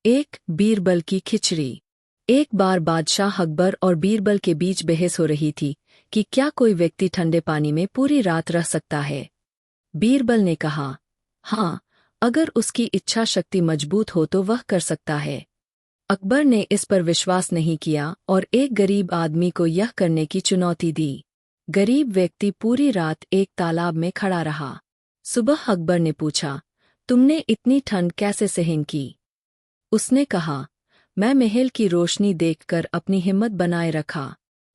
1 बीरबल की खिचड़ी। एक बार बादशाह अकबर और बीरबल के बीच बहस हो रही थी कि क्या कोई व्यक्ति ठंडे पानी में पूरी रात रह सकता है। बीरबल ने कहा, हाँ, अगर उसकी इच्छा शक्ति मजबूत हो तो वह कर सकता है। अकबर ने इस पर विश्वास नहीं किया और एक गरीब आदमी को यह करने की चुनौती दी। गरीब व्यक्ति पूरी रात एक तालाब में खड़ा रहा। सुबह अकबर ने पूछा, तुमने इतनी ठंड कैसे सहन की? उसने कहा, मैं महल की रोशनी देखकर अपनी हिम्मत बनाए रखा।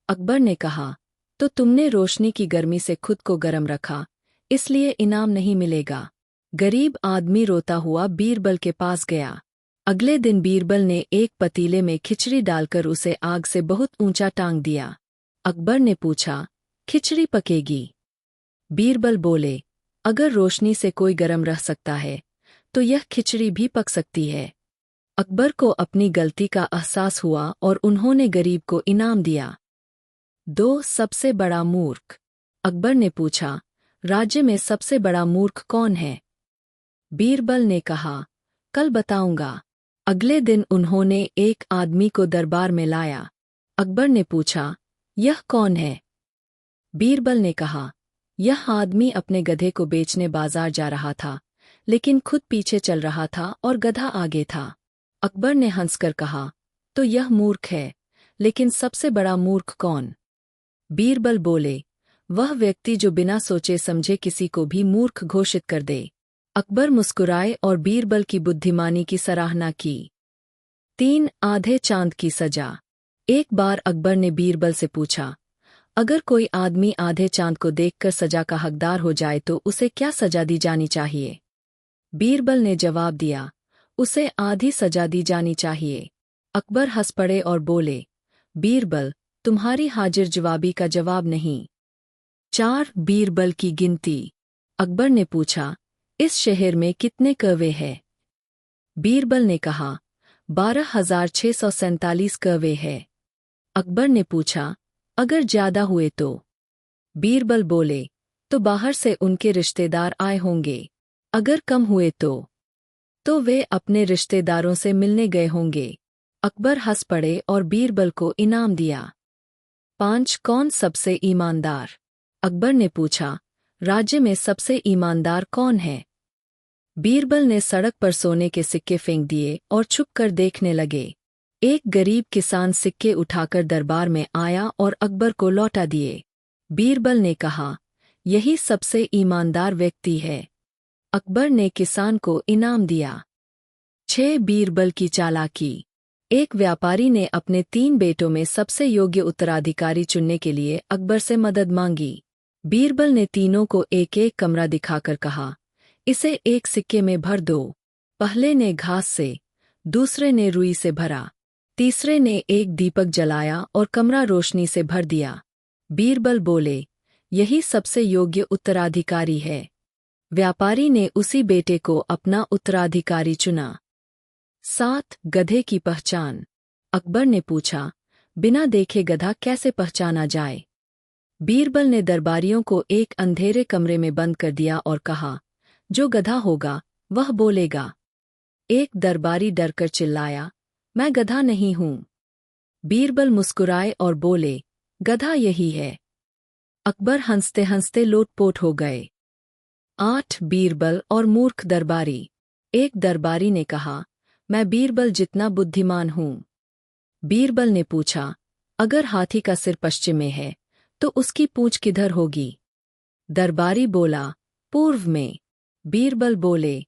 अकबर ने कहा, तो तुमने रोशनी की गर्मी से खुद को गर्म रखा, इसलिए इनाम नहीं मिलेगा। गरीब आदमी रोता हुआ बीरबल के पास गया। अगले दिन बीरबल ने एक पतीले में खिचड़ी डालकर उसे आग से बहुत ऊंचा टांग दिया। अकबर ने पूछा, खिचड़ी पकेगी। बीरबल बोले, अगर रोशनी से कोई गर्म रह सकता है तो यह खिचड़ी भी पक सकती है। अकबर को अपनी गलती का एहसास हुआ और उन्होंने गरीब को इनाम दिया। 2. सबसे बड़ा मूर्ख। अकबर ने पूछा, राज्य में सबसे बड़ा मूर्ख कौन है? बीरबल ने कहा, कल बताऊंगा। अगले दिन उन्होंने एक आदमी को दरबार में लाया। अकबर ने पूछा, यह कौन है? बीरबल ने कहा, यह आदमी अपने गधे को बेचने बाजार जा रहा था, लेकिन खुद पीछे चल रहा था और गधा आगे था। अकबर ने हंसकर कहा, तो यह मूर्ख है, लेकिन सबसे बड़ा मूर्ख कौन? बीरबल बोले, वह व्यक्ति जो बिना सोचे समझे किसी को भी मूर्ख घोषित कर दे। अकबर मुस्कुराए और बीरबल की बुद्धिमानी की सराहना की। 3. आधे चांद की सजा। एक बार अकबर ने बीरबल से पूछा, अगर कोई आदमी आधे चांद को देखकर सजा का हकदार हो जाए तो उसे क्या सजा दी जानी चाहिए? बीरबल ने जवाब दिया, उसे आधी सजा दी जानी चाहिए। अकबर हंस पड़े और बोले, बीरबल, तुम्हारी हाजिर जवाबी का जवाब नहीं। 4. बीरबल की गिनती। अकबर ने पूछा, इस शहर में कितने कौवे हैं? बीरबल ने कहा, 12,647 कौवे हैं। अकबर ने पूछा, अगर ज्यादा हुए तो? बीरबल बोले, तो बाहर से उनके रिश्तेदार आए होंगे। अगर कम हुए तो वे अपने रिश्तेदारों से मिलने गए होंगे। अकबर हंस पड़े और बीरबल को इनाम दिया। 5. कौन सबसे ईमानदार? अकबर ने पूछा, राज्य में सबसे ईमानदार कौन है? बीरबल ने सड़क पर सोने के सिक्के फेंक दिए और छुपकर देखने लगे। एक गरीब किसान सिक्के उठाकर दरबार में आया और अकबर को लौटा दिए। बीरबल ने कहा, यही सबसे ईमानदार व्यक्ति है। अकबर ने किसान को इनाम दिया। 6. बीरबल की चालाकी। एक व्यापारी ने अपने 3 बेटों में सबसे योग्य उत्तराधिकारी चुनने के लिए अकबर से मदद मांगी। बीरबल ने तीनों को एक एक कमरा दिखाकर कहा, इसे एक सिक्के में भर दो। पहले ने घास से, दूसरे ने रुई से भरा, तीसरे ने एक दीपक जलाया और कमरा रोशनी से भर दिया। बीरबल बोले, यही सबसे योग्य उत्तराधिकारी है। व्यापारी ने उसी बेटे को अपना उत्तराधिकारी चुना। 7. गधे की पहचान। अकबर ने पूछा, बिना देखे गधा कैसे पहचाना जाए? बीरबल ने दरबारियों को एक अंधेरे कमरे में बंद कर दिया और कहा, जो गधा होगा वह बोलेगा। एक दरबारी डरकर चिल्लाया, मैं गधा नहीं हूं। बीरबल मुस्कुराए और बोले, गधा यही है। अकबर हंसते हंसते लोटपोट हो गए। 8. बीरबल और मूर्ख दरबारी। एक दरबारी ने कहा, मैं बीरबल जितना बुद्धिमान हूं। बीरबल ने पूछा, अगर हाथी का सिर पश्चिम में है तो उसकी पूंछ किधर होगी? दरबारी बोला, पूर्व में। बीरबल बोले,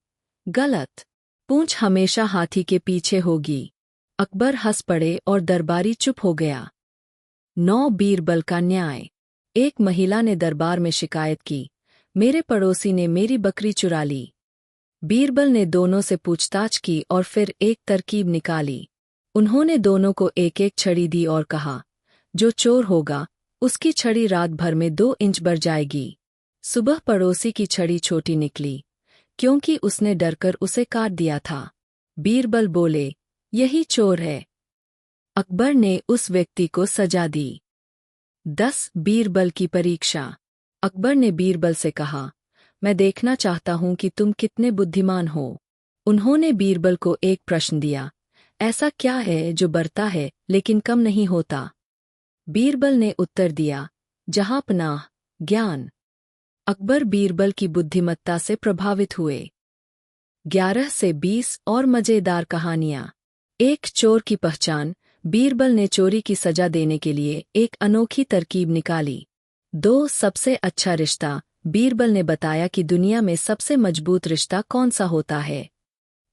गलत, पूंछ हमेशा हाथी के पीछे होगी। अकबर हंस पड़े और दरबारी चुप हो गया। 9. बीरबल का न्याय। एक महिला ने दरबार में शिकायत की, मेरे पड़ोसी ने मेरी बकरी चुरा ली। बीरबल ने दोनों से पूछताछ की और फिर एक तरकीब निकाली। उन्होंने दोनों को एक एक छड़ी दी और कहा, जो चोर होगा उसकी छड़ी रात भर में 2 इंच बढ़ जाएगी। सुबह पड़ोसी की छड़ी छोटी निकली, क्योंकि उसने डरकर उसे काट दिया था। बीरबल बोले, यही चोर है। अकबर ने उस व्यक्ति को सजा दी। 10. बीरबल की परीक्षा। अकबर ने बीरबल से कहा, मैं देखना चाहता हूं कि तुम कितने बुद्धिमान हो। उन्होंने बीरबल को एक प्रश्न दिया, ऐसा क्या है जो बढ़ता है लेकिन कम नहीं होता? बीरबल ने उत्तर दिया, जहांपनाह, ज्ञान। अकबर बीरबल की बुद्धिमत्ता से प्रभावित हुए। 11 से 20 और मजेदार कहानियां। एक चोर की पहचान। बीरबल ने चोरी की सजा देने के लिए एक अनोखी तरकीब निकाली। 2. सबसे अच्छा रिश्ता। बीरबल ने बताया कि दुनिया में सबसे मजबूत रिश्ता कौन सा होता है।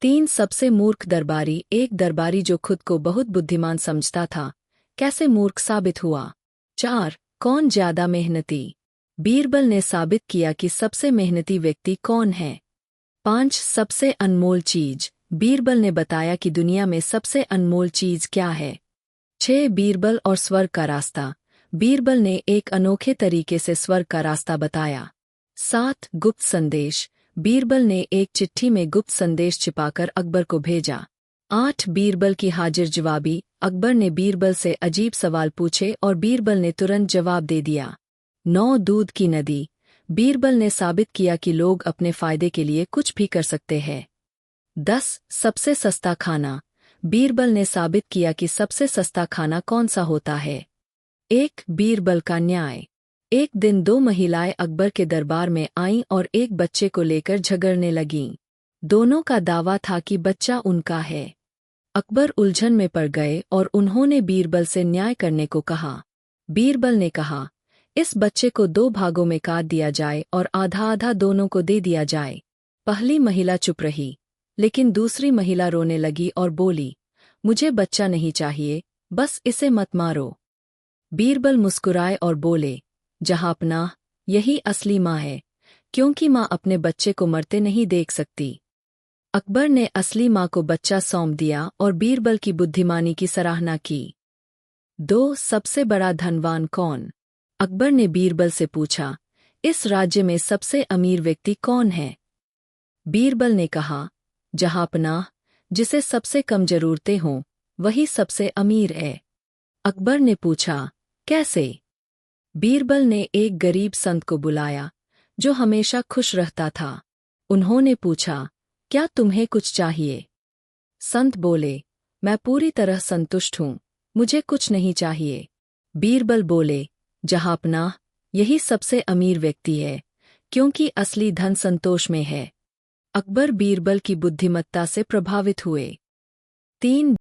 3. सबसे मूर्ख दरबारी। एक दरबारी जो खुद को बहुत बुद्धिमान समझता था, कैसे मूर्ख साबित हुआ। 4. कौन ज्यादा मेहनती। बीरबल ने साबित किया कि सबसे मेहनती व्यक्ति कौन है। 5. सबसे अनमोल चीज। बीरबल ने बताया कि दुनिया में सबसे अनमोल चीज क्या है। 6. बीरबल और स्वर्ग का रास्ता। बीरबल ने एक अनोखे तरीके से स्वर्ग का रास्ता बताया। 7 गुप्त संदेश। बीरबल ने एक चिट्ठी में गुप्त संदेश छिपाकर अकबर को भेजा। 8 बीरबल की हाजिर जवाबी। अकबर ने बीरबल से अजीब सवाल पूछे और बीरबल ने तुरंत जवाब दे दिया। 9 दूध की नदी। बीरबल ने साबित किया कि लोग अपने फायदे के लिए कुछ भी कर सकते हैं। 10 सबसे सस्ता खाना। बीरबल ने साबित किया कि सबसे सस्ता खाना कौन सा होता है। 1 बीरबल का न्याय। एक दिन 2 महिलाएं अकबर के दरबार में आईं और एक बच्चे को लेकर झगड़ने लगीं। दोनों का दावा था कि बच्चा उनका है। अकबर उलझन में पड़ गए और उन्होंने बीरबल से न्याय करने को कहा। बीरबल ने कहा, इस बच्चे को 2 भागों में काट दिया जाए और आधा आधा दोनों को दे दिया जाए। पहली महिला चुप रही, लेकिन दूसरी महिला रोने लगी और बोली, मुझे बच्चा नहीं चाहिए, बस इसे मत मारो। बीरबल मुस्कुराए और बोले, जहांपनाह, यही असली माँ है, क्योंकि माँ अपने बच्चे को मरते नहीं देख सकती। अकबर ने असली माँ को बच्चा सौंप दिया और बीरबल की बुद्धिमानी की सराहना की। 2 सबसे बड़ा धनवान कौन। अकबर ने बीरबल से पूछा, इस राज्य में सबसे अमीर व्यक्ति कौन है। बीरबल ने कहा, जहांपनाह, जिसे सबसे कम जरूरतें हों, वही सबसे अमीर है। अकबर ने पूछा, कैसे। बीरबल ने एक गरीब संत को बुलाया, जो हमेशा खुश रहता था। उन्होंने पूछा, क्या तुम्हें कुछ चाहिए। संत बोले, मैं पूरी तरह संतुष्ट हूँ, मुझे कुछ नहीं चाहिए। बीरबल बोले, जहांपनाह, यही सबसे अमीर व्यक्ति है, क्योंकि असली धन संतोष में है। अकबर बीरबल की बुद्धिमत्ता से प्रभावित हुए। 3